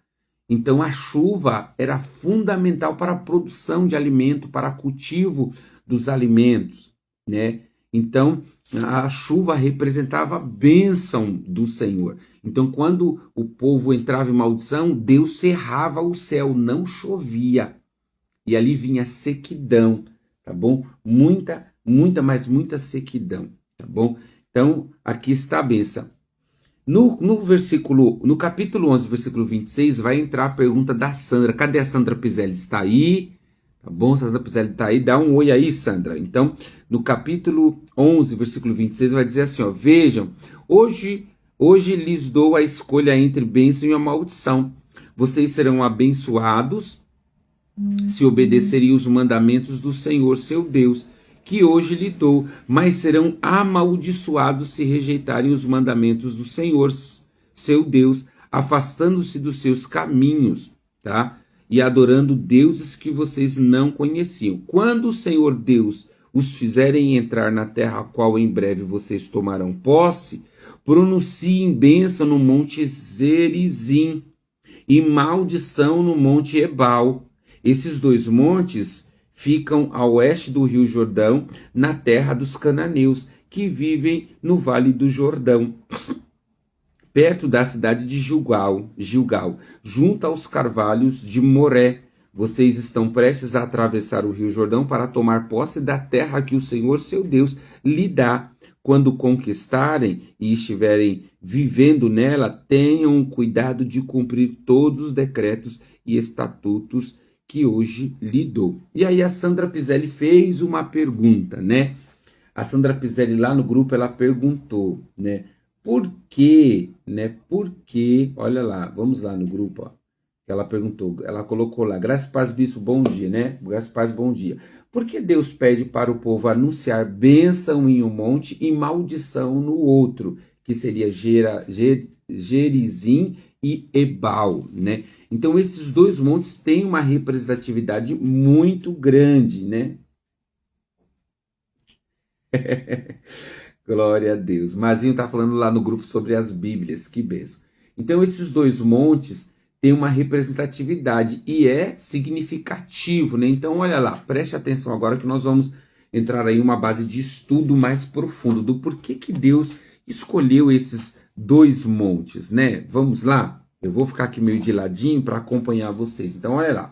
Speaker 1: Então a chuva era fundamental para a produção de alimento, para o cultivo dos alimentos, né? Então a chuva representava a bênção do Senhor. Então quando o povo entrava em maldição, Deus cerrava o céu, não chovia. E ali vinha sequidão, tá bom? Muita, mas muita sequidão, tá bom? Então aqui está a bênção. No capítulo 11, versículo 26, vai entrar a pergunta da Sandra. Cadê a Sandra Pizelli? Está aí? Tá bom? Sandra Pizelli está aí? Dá um oi aí, Sandra. Então, no capítulo 11, versículo 26, vai dizer assim, ó: vejam, hoje lhes dou a escolha entre bênção e a maldição. Vocês serão abençoados se obedecerem os mandamentos do Senhor, seu Deus, que hoje lhe dou, mas serão amaldiçoados se rejeitarem os mandamentos do Senhor, seu Deus, afastando-se dos seus caminhos, tá? E adorando deuses que vocês não conheciam. Quando o Senhor Deus os fizerem entrar na terra a qual em breve vocês tomarão posse, pronunciem bênção no monte Zerizim e maldição no monte Ebal. Esses dois montes ficam a oeste do rio Jordão, na terra dos cananeus, que vivem no vale do Jordão, perto da cidade de Gilgal, junto aos carvalhos de Moré. Vocês estão prestes a atravessar o rio Jordão para tomar posse da terra que o Senhor, seu Deus, lhe dá. Quando conquistarem e estiverem vivendo nela, tenham cuidado de cumprir todos os decretos e estatutos que hoje lhe dou. E aí a Sandra Pizelli fez uma pergunta, né? A Sandra Pizelli lá no grupo, ela perguntou, né? Por quê, né? Por quê? Olha lá, vamos lá no grupo, ó. Ela perguntou, ela colocou lá: Graças a Paz, Bispo, bom dia, né? Graças a Paz, bom dia. Por que Deus pede para o povo anunciar bênção em um monte e maldição no outro, que seria Gerizim e Ebal, né? Então esses dois montes têm uma representatividade muito grande, né? Glória a Deus. Mazinho está falando lá no grupo sobre as Bíblias, que benção. Então esses dois montes tem uma representatividade e é significativo, né? Então, olha lá, preste atenção agora que nós vamos entrar aí em uma base de estudo mais profundo do porquê que Deus escolheu esses dois montes, né? Vamos lá? Eu vou ficar aqui meio de ladinho para acompanhar vocês. Então, olha lá.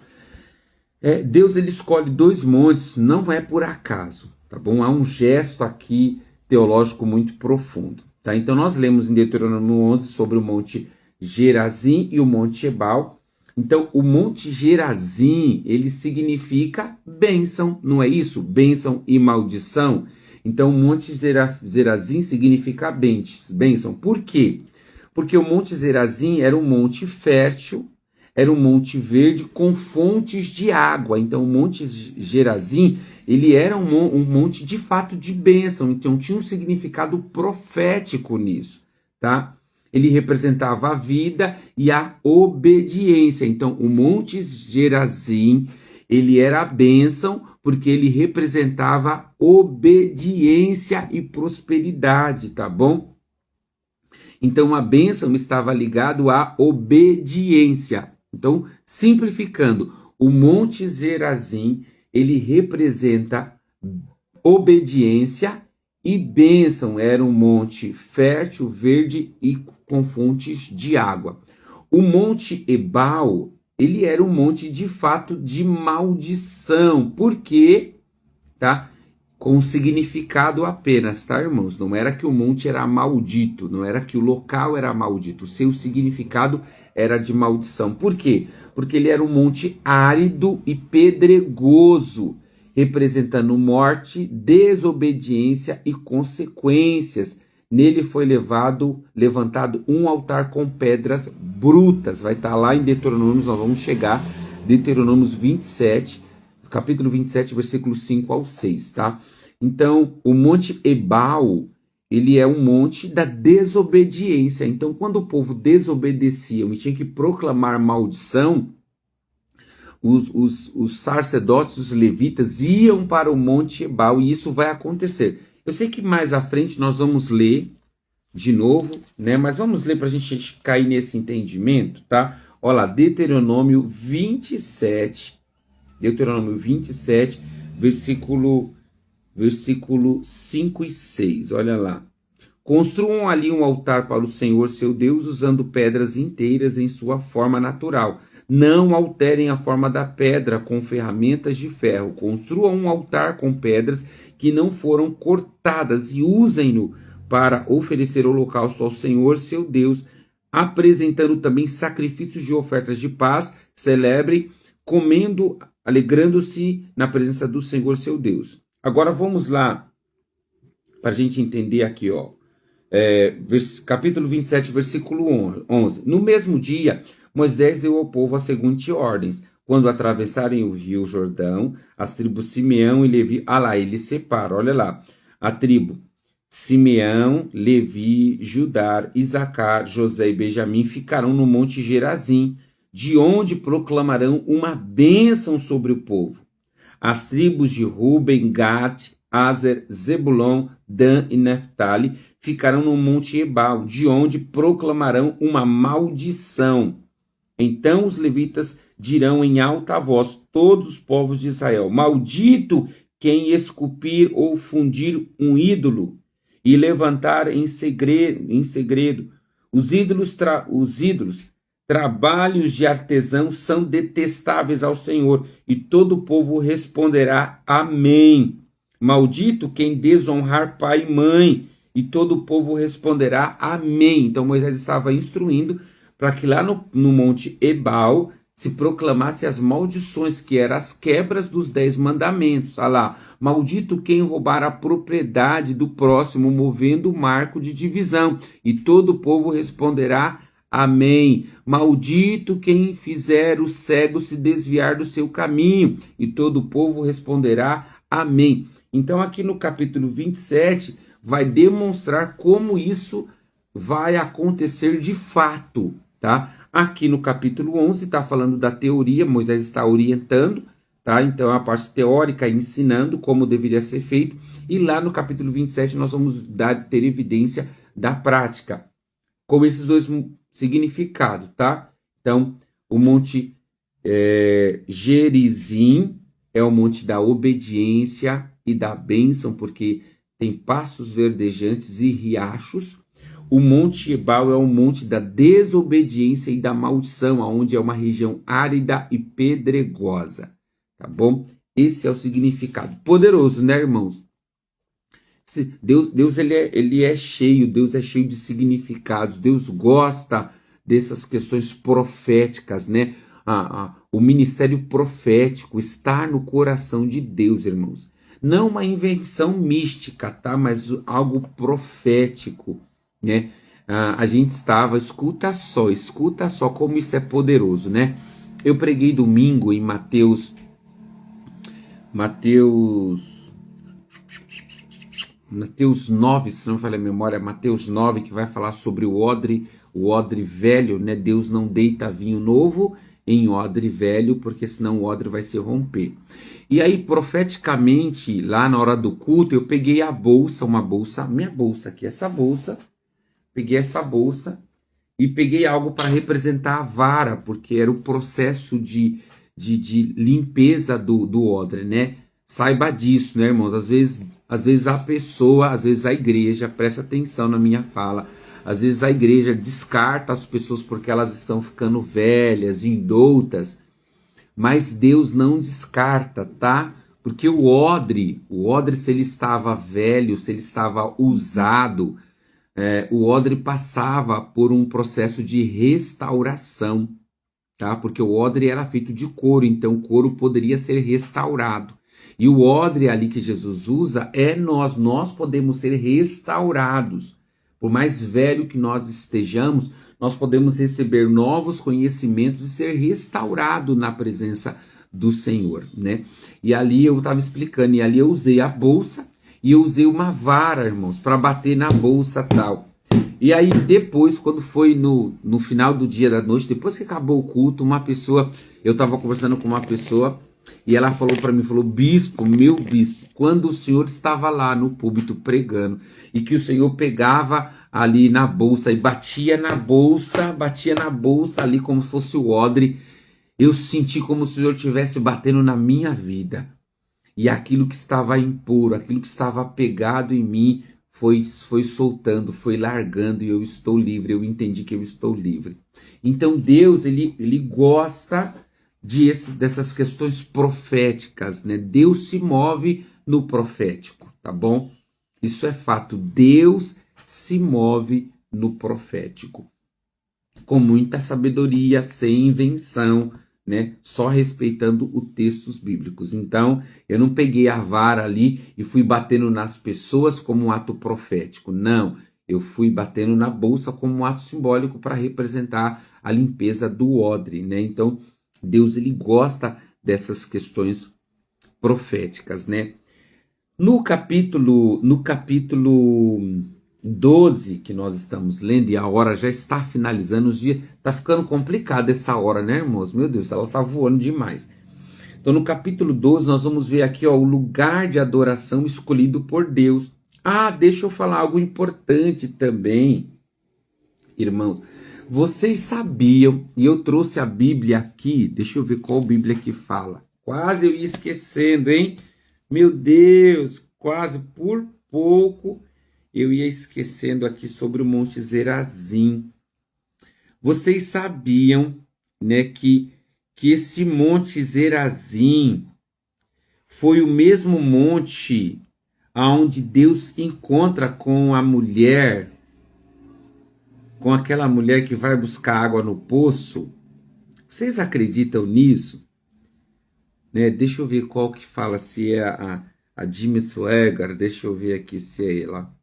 Speaker 1: Deus ele escolhe dois montes, não é por acaso, tá bom? Há um gesto aqui teológico muito profundo, tá? Então, nós lemos em Deuteronômio 11 sobre o monte Gerazim e o monte Ebal. Então, o monte Gerazim, ele significa bênção, não é isso? Bênção e maldição. Então, o monte Gerazim significa bênção. Por quê? Porque o monte Gerazim era um monte fértil, era um monte verde com fontes de água. Então, o monte Gerazim, ele era um monte de fato de bênção. Então, tinha um significado profético nisso, tá? Ele representava a vida e a obediência. Então, o monte Gerazim, ele era a bênção porque ele representava obediência e prosperidade, tá bom? Então, a bênção estava ligado à obediência. Então, simplificando, o monte Gerazim, ele representa obediência e bênção. Era um monte fértil, verde e com fontes de água. O monte Ebal, ele era um monte de fato de maldição. Por quê? Tá? Com significado apenas, tá, irmãos? Não era que o monte era maldito, não era que o local era maldito, o seu significado era de maldição. Por quê? Porque ele era um monte árido e pedregoso, representando morte, desobediência e consequências. Nele foi levantado um altar com pedras brutas. Vai estar lá em Deuteronômios, nós vamos chegar, Deuteronômios 27, capítulo 27, versículo 5 ao 6, tá? Então, o monte Ebal, ele é um monte da desobediência. Então, quando o povo desobedecia e tinha que proclamar maldição, os sacerdotes, os levitas, iam para o monte Ebal, e isso vai acontecer. Eu sei que mais à frente nós vamos ler de novo, né? Mas vamos ler para a gente cair nesse entendimento, tá? Olha lá, Deuteronômio 27, versículo 5 e 6, olha lá. Construam ali um altar para o Senhor seu Deus, usando pedras inteiras em sua forma natural. Não alterem a forma da pedra com ferramentas de ferro. Construam um altar com pedras que não foram cortadas e usem-no para oferecer holocausto ao Senhor seu Deus, apresentando também sacrifícios de ofertas de paz. Celebrem, comendo, alegrando-se na presença do Senhor seu Deus. Agora vamos lá, para a gente entender aqui, ó. Capítulo 27, versículo 11. No mesmo dia, Moisés deu ao povo as seguintes ordens. Quando atravessarem o rio Jordão, as tribos Simeão e Levi... Ah lá, ele separa, olha lá. A tribo Simeão, Levi, Judá, Isacar, José e Benjamim ficarão no monte Gerazim, de onde proclamarão uma bênção sobre o povo. As tribos de Ruben, Gad, Aser, Zebulon, Dan e Neftali ficarão no monte Ebal, de onde proclamarão uma maldição. Então os levitas dirão em alta voz, todos os povos de Israel: maldito quem esculpir ou fundir um ídolo e levantar em segredo. Os ídolos, trabalhos de artesão, são detestáveis ao Senhor, e todo o povo responderá amém. Maldito quem desonrar pai e mãe, e todo o povo responderá amém. Então Moisés estava instruindo para que lá no monte Ebal se proclamasse as maldições, que eram as quebras dos 10 mandamentos. Olha lá, maldito quem roubar a propriedade do próximo, movendo o marco de divisão, e todo o povo responderá amém. Maldito quem fizer o cego se desviar do seu caminho, e todo o povo responderá amém. Então aqui no capítulo 27 vai demonstrar como isso vai acontecer de fato, tá? Aqui no capítulo 11 está falando da teoria, Moisés está orientando, tá? Então a parte teórica, ensinando como deveria ser feito, e lá no capítulo 27 nós vamos ter evidência da prática, com esses dois significados, tá? Então, O monte Gerizim é o monte da obediência e da bênção, porque tem pastos verdejantes e riachos. O monte Ebal é o monte da desobediência e da maldição, onde é uma região árida e pedregosa, tá bom? Esse é o significado. Poderoso, né, irmãos? Deus ele é cheio, Deus é cheio de significados, Deus gosta dessas questões proféticas, né? O ministério profético está no coração de Deus, irmãos. Não uma invenção mística, tá? Mas algo profético, né? A gente escuta só como isso é poderoso, né? Eu preguei domingo em Mateus 9, se não me falha a memória, Mateus 9, que vai falar sobre o odre velho, né? Deus não deita vinho novo em odre velho, porque senão o odre vai se romper. E aí, profeticamente, lá na hora do culto, eu peguei minha bolsa aqui, peguei essa bolsa e peguei algo para representar a vara, porque era o processo de limpeza do odre, né? Saiba disso, né, irmãos? Às vezes a igreja, presta atenção na minha fala, às vezes a igreja descarta as pessoas porque elas estão ficando velhas, indoutas, mas Deus não descarta, tá? Porque o odre, se ele estava velho, se ele estava usado, o odre passava por um processo de restauração, tá? Porque o odre era feito de couro, então o couro poderia ser restaurado. E o odre ali que Jesus usa é nós podemos ser restaurados. Por mais velho que nós estejamos, nós podemos receber novos conhecimentos e ser restaurado na presença do Senhor, né? E ali eu estava explicando, e ali eu usei a bolsa e eu usei uma vara, irmãos, para bater na bolsa tal. E aí depois, quando foi no final do dia da noite, depois que acabou o culto, eu estava conversando com uma pessoa e ela falou para mim, bispo, meu bispo, quando o senhor estava lá no púlpito pregando e que o senhor pegava ali na bolsa e batia na bolsa ali como se fosse o odre, eu senti como se o senhor estivesse batendo na minha vida. E aquilo que estava impuro, aquilo que estava pegado em mim, foi soltando, foi largando e eu estou livre, eu entendi que eu estou livre. Então Deus, ele gosta dessas questões proféticas, né? Deus se move no profético, tá bom? Isso é fato, Deus se move no profético. Com muita sabedoria, sem invenção, né? Só respeitando os textos bíblicos. Então, eu não peguei a vara ali e fui batendo nas pessoas como um ato profético. Não, eu fui batendo na bolsa como um ato simbólico para representar a limpeza do odre, né? Então, Deus, ele gosta dessas questões proféticas, né? No capítulo 12 que nós estamos lendo, e a hora já está finalizando, os dias, tá ficando complicado essa hora, né, irmãos? Meu Deus, ela tá voando demais. Então, no capítulo 12, nós vamos ver aqui, ó, o lugar de adoração escolhido por Deus. Ah, deixa eu falar algo importante também, irmãos. Vocês sabiam, e eu trouxe a Bíblia aqui, deixa eu ver qual Bíblia que fala. Quase eu ia esquecendo, hein? Meu Deus, quase por pouco eu ia esquecendo aqui sobre o Monte Gerazim. Vocês sabiam, né, que esse Monte Gerazim foi o mesmo monte aonde Deus encontra com a mulher, com aquela mulher que vai buscar água no poço? Vocês acreditam nisso? Né? Deixa eu ver qual que fala, se é a Jimmy Swaggart, deixa eu ver aqui se é ela.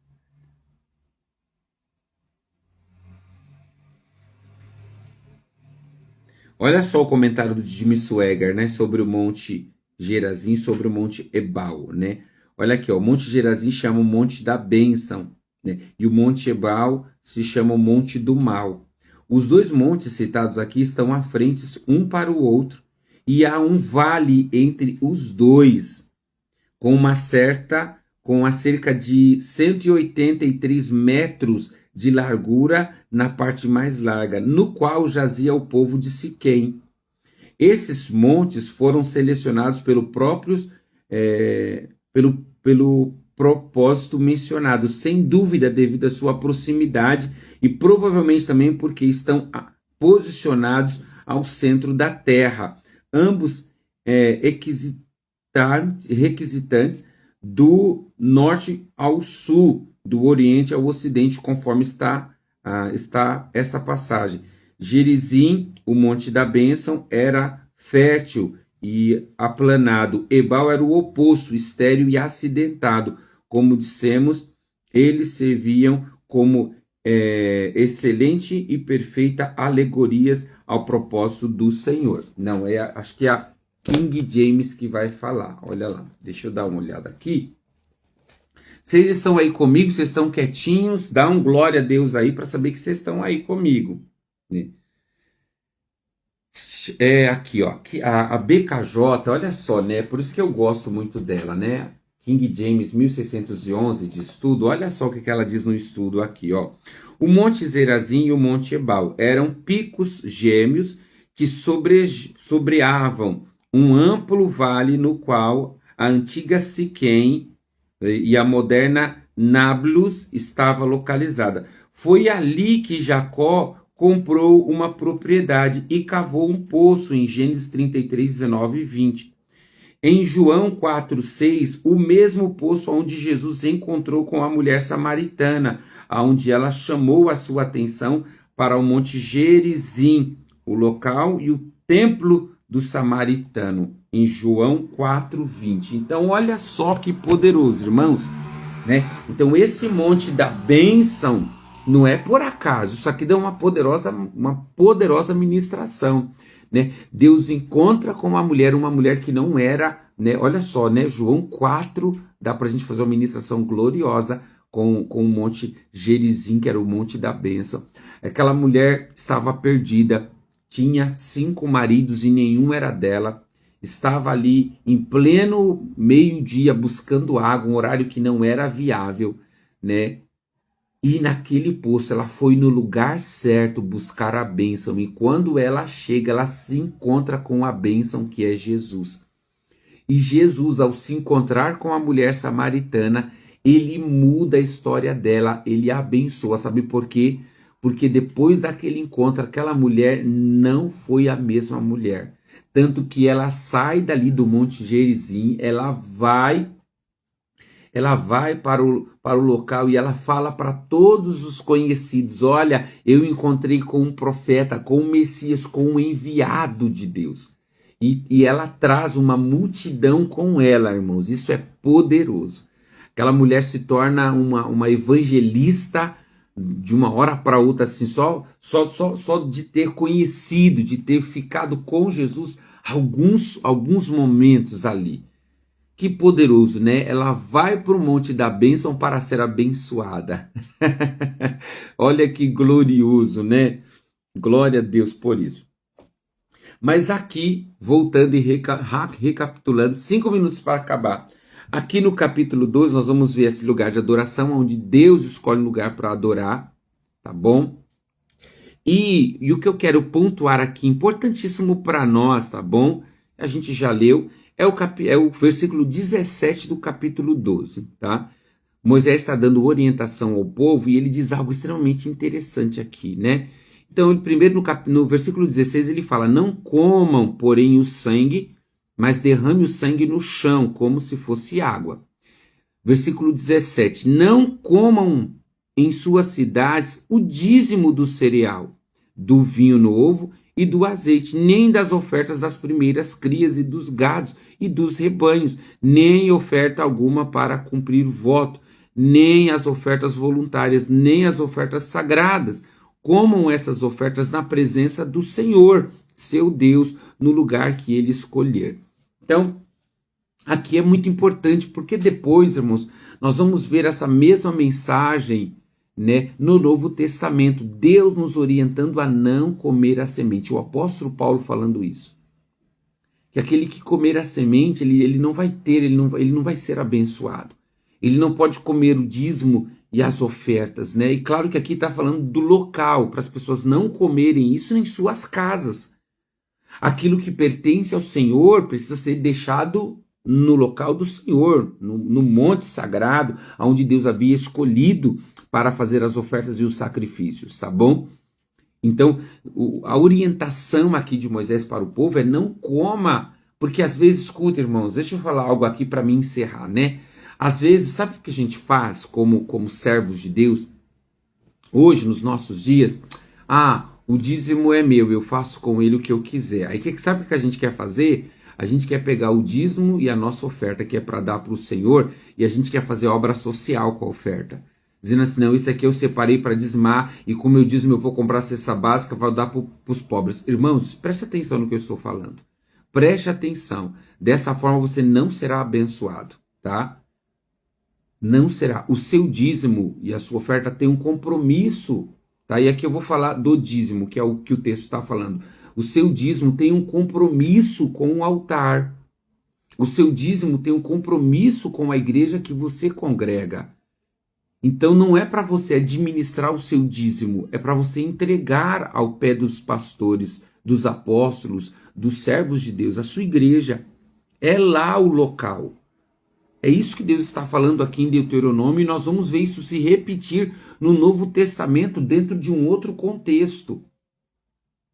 Speaker 1: Olha só o comentário do Jimmy Swaggart, né, sobre o Monte Gerazim, sobre o Monte Ebal, né? Olha aqui, ó, o Monte Gerazim chama o Monte da Bênção, né? E o Monte Ebal se chama o Monte do Mal. Os dois montes citados aqui estão à frente um para o outro, e há um vale entre os dois, com a cerca de 183 metros de largura na parte mais larga, no qual jazia o povo de Siquém. Esses montes foram selecionados pelo propósito mencionado, sem dúvida devido à sua proximidade e provavelmente também porque estão posicionados ao centro da terra, ambos requisitantes do norte ao sul, do oriente ao ocidente, conforme está esta passagem. Gerizim, o monte da bênção, era fértil e aplanado. Ebal era o oposto, estéril e acidentado. Como dissemos, eles serviam como excelente e perfeita alegorias ao propósito do Senhor. Não, acho que é a King James que vai falar. Olha lá, deixa eu dar uma olhada aqui. Vocês estão aí comigo? Vocês estão quietinhos? Dá um glória a Deus aí para saber que vocês estão aí comigo. Aqui, ó, a BKJ, olha só, né? Por isso que eu gosto muito dela, né? King James 1611 de estudo, olha só o que ela diz no estudo aqui, ó. O Monte Zerazim e o Monte Ebal eram picos gêmeos que sobreavam um amplo vale no qual a antiga Siquém e a moderna Nablus estava localizada. Foi ali que Jacó comprou uma propriedade e cavou um poço em Gênesis 33, 19 e 20. Em João 4,6, o mesmo poço onde Jesus encontrou com a mulher samaritana, onde ela chamou a sua atenção para o Monte Gerizim, o local e o templo do samaritano, em João 4,20. Então, olha só que poderoso, irmãos, né? Então, esse monte da bênção não é por acaso, isso aqui dá uma poderosa ministração. Né? Deus encontra com uma mulher que não era, né? Olha só, né? João 4, dá para a gente fazer uma ministração gloriosa com o Monte Gerizim, que era o Monte da Bênção. Aquela mulher estava perdida, tinha 5 maridos e nenhum era dela, estava ali em pleno meio-dia buscando água, um horário que não era viável, né? E naquele poço ela foi no lugar certo buscar a bênção. E quando ela chega, ela se encontra com a bênção que é Jesus. E Jesus, ao se encontrar com a mulher samaritana, ele muda a história dela, ele a abençoa. Sabe por quê? Porque depois daquele encontro, aquela mulher não foi a mesma mulher. Tanto que ela sai dali do Monte Gerizim, ela vai para o local e ela fala para todos os conhecidos: olha, eu encontrei com um profeta, com um Messias, com um enviado de Deus. E ela traz uma multidão com ela, irmãos. Isso é poderoso. Aquela mulher se torna uma evangelista de uma hora para outra, assim, só de ter conhecido, de ter ficado com Jesus alguns momentos ali. Que poderoso, né? Ela vai para o Monte da Bênção para ser abençoada. Olha que glorioso, né? Glória a Deus por isso. Mas aqui, voltando e recapitulando, 5 minutos para acabar. Aqui no capítulo 2, nós vamos ver esse lugar de adoração, onde Deus escolhe um lugar para adorar, tá bom? E o que eu quero pontuar aqui, importantíssimo para nós, tá bom? A gente já leu. É o versículo 17 do capítulo 12, tá? Moisés está dando orientação ao povo e ele diz algo extremamente interessante aqui, né? Então, primeiro no versículo 16 ele fala: não comam, porém, o sangue, mas derrame o sangue no chão, como se fosse água. Versículo 17: não comam em suas cidades o dízimo do cereal, do vinho novo e do azeite, nem das ofertas das primeiras crias e dos gados e dos rebanhos, nem oferta alguma para cumprir voto, nem as ofertas voluntárias, nem as ofertas sagradas. Comam essas ofertas na presença do Senhor, seu Deus, no lugar que ele escolher. Então, aqui é muito importante, porque depois, irmãos, nós vamos ver essa mesma mensagem, né, no Novo Testamento, Deus nos orientando a não comer a semente. O apóstolo Paulo falando isso. Que aquele que comer a semente, ele não vai ter, ele não vai ser abençoado. Ele não pode comer o dízimo e as ofertas, né? E claro que aqui está falando do local, para as pessoas não comerem isso em suas casas. Aquilo que pertence ao Senhor precisa ser deixado no local do Senhor, no monte sagrado, onde Deus havia escolhido para fazer as ofertas e os sacrifícios, tá bom? Então, a orientação aqui de Moisés para o povo é não coma, porque às vezes, escuta, irmãos, deixa eu falar algo aqui para me encerrar, né? Às vezes, sabe o que a gente faz como servos de Deus? Hoje, nos nossos dias, o dízimo é meu, eu faço com ele o que eu quiser. Aí, sabe o que a gente quer fazer? A gente quer pegar o dízimo e a nossa oferta, que é para dar para o Senhor, e a gente quer fazer obra social com a oferta. Dizendo assim, não, isso aqui eu separei para dizimar, e com o meu dízimo eu vou comprar a cesta básica, vou dar para os pobres. Irmãos, preste atenção no que eu estou falando. Preste atenção. Dessa forma você não será abençoado, tá? Não será. O seu dízimo e a sua oferta têm um compromisso, tá? E aqui eu vou falar do dízimo, que é o que o texto está falando. O seu dízimo tem um compromisso com o altar. O seu dízimo tem um compromisso com a igreja que você congrega. Então não é para você administrar o seu dízimo, é para você entregar ao pé dos pastores, dos apóstolos, dos servos de Deus, a sua igreja. É lá o local. É isso que Deus está falando aqui em Deuteronômio, e nós vamos ver isso se repetir no Novo Testamento dentro de um outro contexto.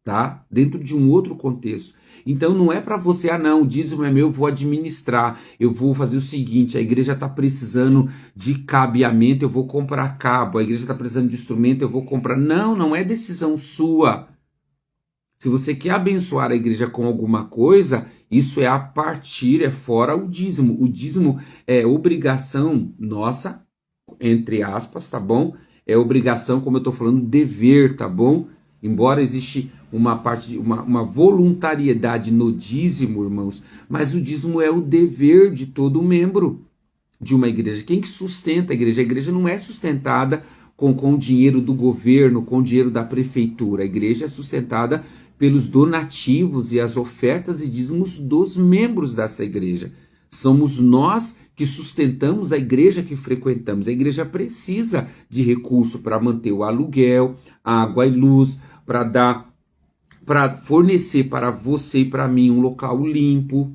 Speaker 1: Tá? Dentro de um outro contexto. Então não é para você, não, o dízimo é meu, eu vou administrar, eu vou fazer o seguinte, a igreja está precisando de cabeamento, eu vou comprar cabo, a igreja está precisando de instrumento, eu vou comprar. Não, não é decisão sua. Se você quer abençoar a igreja com alguma coisa, isso é a partir, é fora o dízimo. O dízimo é obrigação nossa, entre aspas, tá bom? É obrigação, como eu estou falando, dever, tá bom? Embora existe uma voluntariedade no dízimo, irmãos, mas o dízimo é o dever de todo membro de uma igreja. Quem que sustenta a igreja? A igreja não é sustentada com o dinheiro do governo, com o dinheiro da prefeitura. A igreja é sustentada pelos donativos e as ofertas e dízimos dos membros dessa igreja. Somos nós que sustentamos a igreja que frequentamos. A igreja precisa de recurso para manter o aluguel, água e luz, para fornecer para você e para mim um local limpo,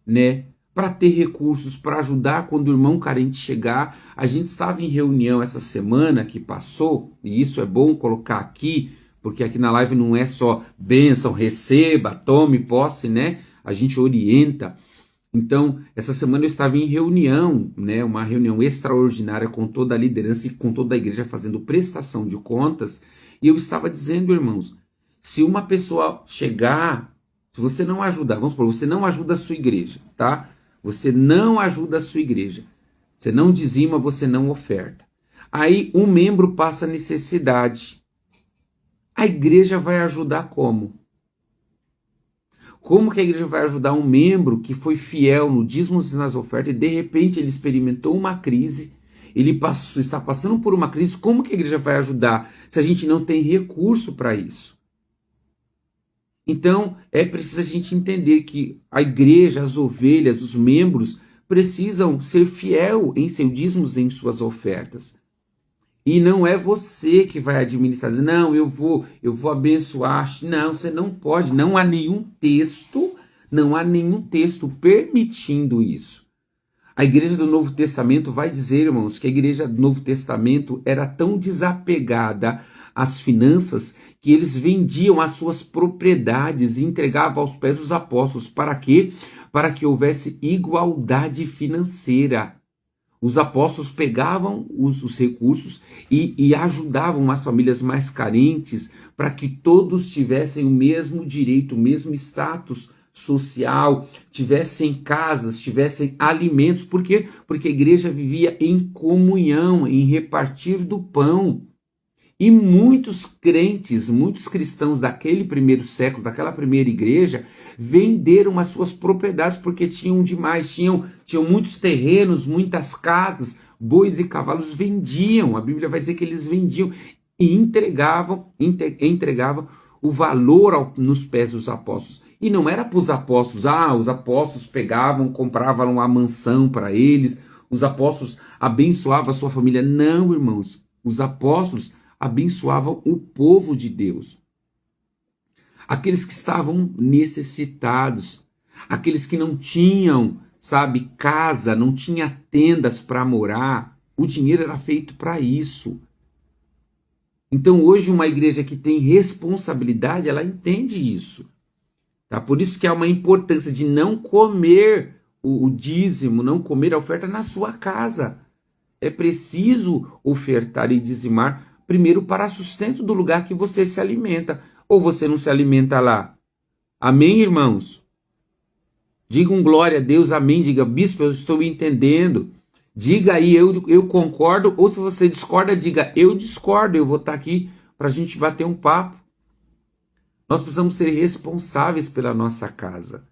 Speaker 1: né? Para ter recursos, para ajudar quando o irmão carente chegar. A gente estava em reunião essa semana que passou, e isso é bom colocar aqui, porque aqui na live não é só bênção, receba, tome posse, né? A gente orienta. Então, essa semana eu estava em reunião, né? Uma reunião extraordinária com toda a liderança e com toda a igreja fazendo prestação de contas. E eu estava dizendo, irmãos, se uma pessoa chegar, se você não ajudar, vamos supor, você não ajuda a sua igreja, tá? Você não ajuda a sua igreja. Você não dizima, você não oferta. Aí um membro passa necessidade. A igreja vai ajudar como? Como que a igreja vai ajudar um membro que foi fiel no dízimos e nas ofertas e de repente ele experimentou uma crise, ele está passando por uma crise? Como que a igreja vai ajudar se a gente não tem recurso para isso? Então é preciso a gente entender que a igreja, as ovelhas, os membros precisam ser fiel em seus dízimos e em suas ofertas. E não é você que vai administrar, não, eu vou abençoar. Não, você não pode, não há nenhum texto permitindo isso. A igreja do Novo Testamento vai dizer, irmãos, que a igreja do Novo Testamento era tão desapegada às finanças que eles vendiam as suas propriedades e entregavam aos pés dos apóstolos. Para quê? Para que houvesse igualdade financeira. Os apóstolos pegavam os recursos e ajudavam as famílias mais carentes para que todos tivessem o mesmo direito, o mesmo status social, tivessem casas, tivessem alimentos. Por quê? Porque a igreja vivia em comunhão, em repartir do pão. E muitos crentes, muitos cristãos daquele primeiro século, daquela primeira igreja, venderam as suas propriedades porque tinham demais, tinham muitos terrenos, muitas casas, bois e cavalos, vendiam. A Bíblia vai dizer que eles vendiam e entregavam o valor nos pés dos apóstolos. E não era para os apóstolos, os apóstolos pegavam, compravam uma mansão para eles, os apóstolos abençoavam a sua família. Não, irmãos, os apóstolos abençoavam o povo de Deus. Aqueles que estavam necessitados, aqueles que não tinham, sabe, casa, não tinha tendas para morar, o dinheiro era feito para isso. Então hoje uma igreja que tem responsabilidade, ela entende isso. Tá? Por isso que há uma importância de não comer o dízimo, não comer a oferta na sua casa. É preciso ofertar e dizimar primeiro para sustento do lugar que você se alimenta. Ou você não se alimenta lá? Amém, irmãos? Digam glória a Deus, amém. Diga, bispo, eu estou entendendo. Diga aí, eu concordo. Ou se você discorda, diga, eu discordo. Eu vou estar aqui para a gente bater um papo. Nós precisamos ser responsáveis pela nossa casa,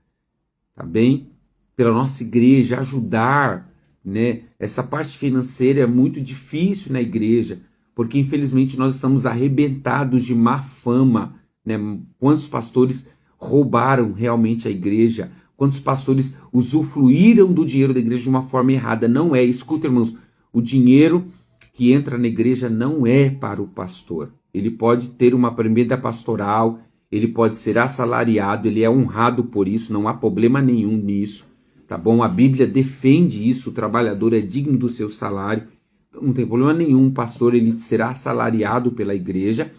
Speaker 1: tá bem? Pela nossa igreja, ajudar, né? Essa parte financeira é muito difícil na igreja, porque infelizmente nós estamos arrebentados de má fama, né? Quantos pastores roubaram realmente a igreja? Quantos pastores usufruíram do dinheiro da igreja de uma forma errada? Não é, escuta, irmãos, o dinheiro que entra na igreja não é para o pastor. Ele pode ter uma emenda pastoral, ele pode ser assalariado, ele é honrado por isso, não há problema nenhum nisso, tá bom? A Bíblia defende isso, o trabalhador é digno do seu salário, não tem problema nenhum, o pastor ele será assalariado pela igreja,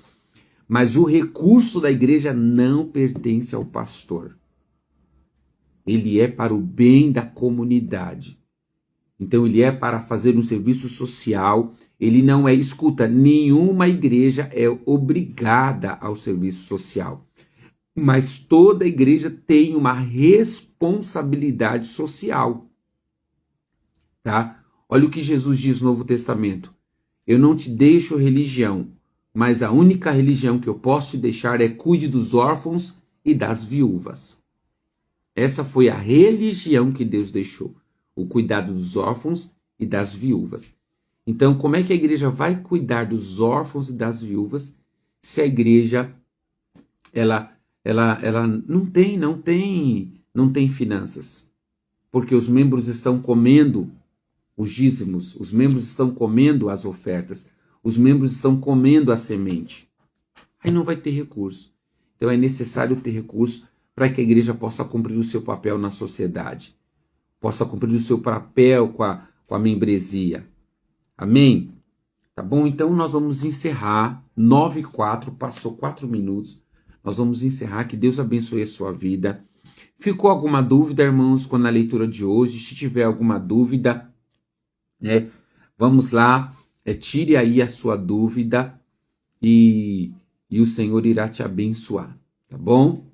Speaker 1: mas o recurso da igreja não pertence ao pastor. Ele é para o bem da comunidade. Então ele é para fazer um serviço social, ele não é, escuta, nenhuma igreja é obrigada ao serviço social. Mas toda igreja tem uma responsabilidade social. Tá? Olha o que Jesus diz no Novo Testamento. Eu não te deixo religião, mas a única religião que eu posso te deixar é cuide dos órfãos e das viúvas. Essa foi a religião que Deus deixou. O cuidado dos órfãos e das viúvas. Então, como é que a igreja vai cuidar dos órfãos e das viúvas se a igreja ela não tem finanças? Porque os membros estão comendo os dízimos, os membros estão comendo as ofertas, os membros estão comendo a semente. Aí não vai ter recurso. Então é necessário ter recurso para que a igreja possa cumprir o seu papel na sociedade, possa cumprir o seu papel com a membresia. Amém? Tá bom? Então nós vamos encerrar, 9h04, passou 4 minutos, nós vamos encerrar, que Deus abençoe a sua vida. Ficou alguma dúvida, irmãos, com a leitura de hoje? Se tiver alguma dúvida, né, vamos lá, tire aí a sua dúvida e o Senhor irá te abençoar, tá bom?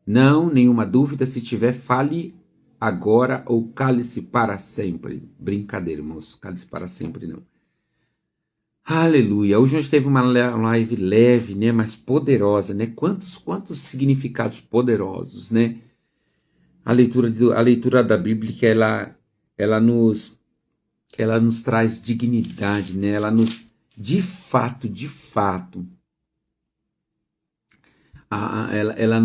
Speaker 1: Não, nenhuma dúvida, se tiver, fale agora ou cale-se para sempre. Brincadeira, irmãos, cale-se para sempre não. Aleluia, hoje a gente teve uma live leve, né, mas poderosa, né? Quantos significados poderosos, né? A leitura da Bíblia, ela nos traz dignidade, né? Ela nos, de fato, ela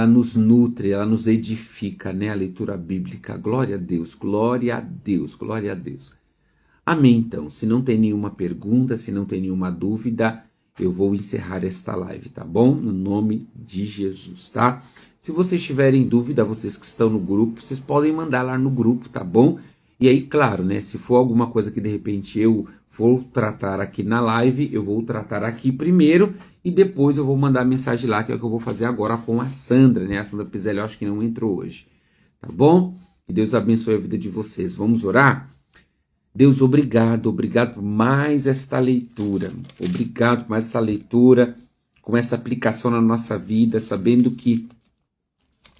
Speaker 1: nos nutre, ela nos edifica, né? A leitura bíblica. Glória a Deus, glória a Deus, glória a Deus. Amém, então. Se não tem nenhuma pergunta, se não tem nenhuma dúvida, eu vou encerrar esta live, tá bom? No nome de Jesus, tá? Se vocês tiverem dúvida, vocês que estão no grupo, vocês podem mandar lá no grupo, tá bom? E aí, claro, né? Se for alguma coisa que de repente eu vou tratar aqui na live, eu vou tratar aqui primeiro e depois eu vou mandar mensagem lá, que é o que eu vou fazer agora com a Sandra, né? A Sandra Pizelli, eu acho que não entrou hoje, tá bom? Que Deus abençoe a vida de vocês. Vamos orar? Deus, obrigado por mais esta leitura. Obrigado por mais essa leitura, com essa aplicação na nossa vida, sabendo que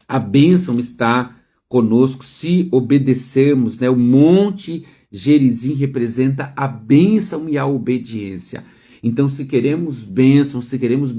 Speaker 1: a bênção está conosco se obedecermos, né? O Monte Gerizim representa a bênção e a obediência. Então, se queremos bênção, se queremos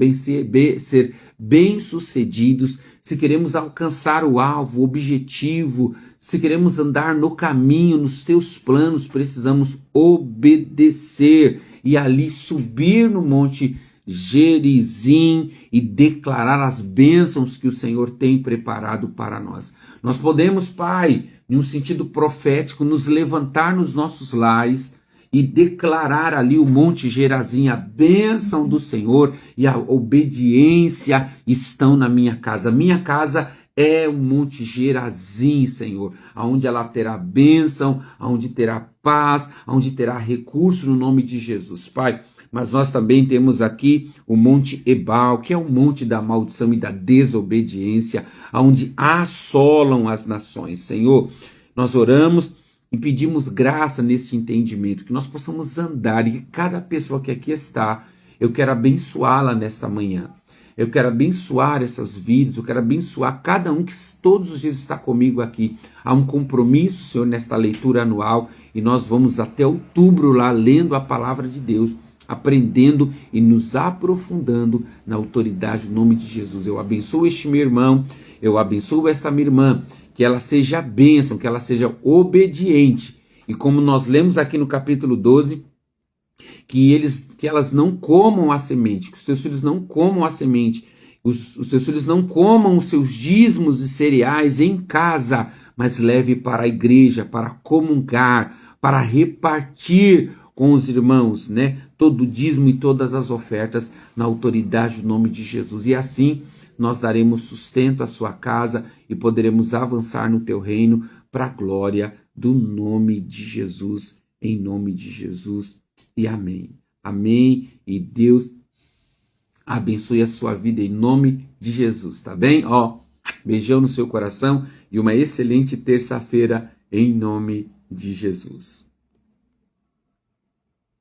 Speaker 1: ser bem-sucedidos, se queremos alcançar o alvo, o objetivo, se queremos andar no caminho, nos teus planos, precisamos obedecer e ali subir no Monte Gerizim e declarar as bênçãos que o Senhor tem preparado para nós. Nós podemos, Pai, em um sentido profético, nos levantar nos nossos lares e declarar ali o Monte Gerazim, a bênção do Senhor e a obediência estão na minha casa. Minha casa é o Monte Gerazim, Senhor, aonde ela terá bênção, aonde terá paz, aonde terá recurso no nome de Jesus, Pai. Mas nós também temos aqui o Monte Ebal, que é o monte da maldição e da desobediência, aonde assolam as nações. Senhor, nós oramos e pedimos graça nesse entendimento, que nós possamos andar e que cada pessoa que aqui está, eu quero abençoá-la nesta manhã. Eu quero abençoar essas vidas, eu quero abençoar cada um que todos os dias está comigo aqui. Há um compromisso, Senhor, nesta leitura anual e nós vamos até outubro lá lendo a palavra de Deus, aprendendo e nos aprofundando na autoridade do nome de Jesus. Eu abençoo este meu irmão, eu abençoo esta minha irmã, que ela seja bênção, que ela seja obediente. E como nós lemos aqui no capítulo 12, que elas não comam a semente, que os teus filhos não comam a semente, os teus filhos não comam os seus dízimos e cereais em casa, mas leve para a igreja, para comungar, para repartir com os irmãos, né? Todo o dízimo e todas as ofertas na autoridade do nome de Jesus. E assim nós daremos sustento à sua casa e poderemos avançar no teu reino para a glória do nome de Jesus, em nome de Jesus. E amém. Amém. E Deus abençoe a sua vida em nome de Jesus, tá bem? Ó, beijão no seu coração e uma excelente terça-feira em nome de Jesus.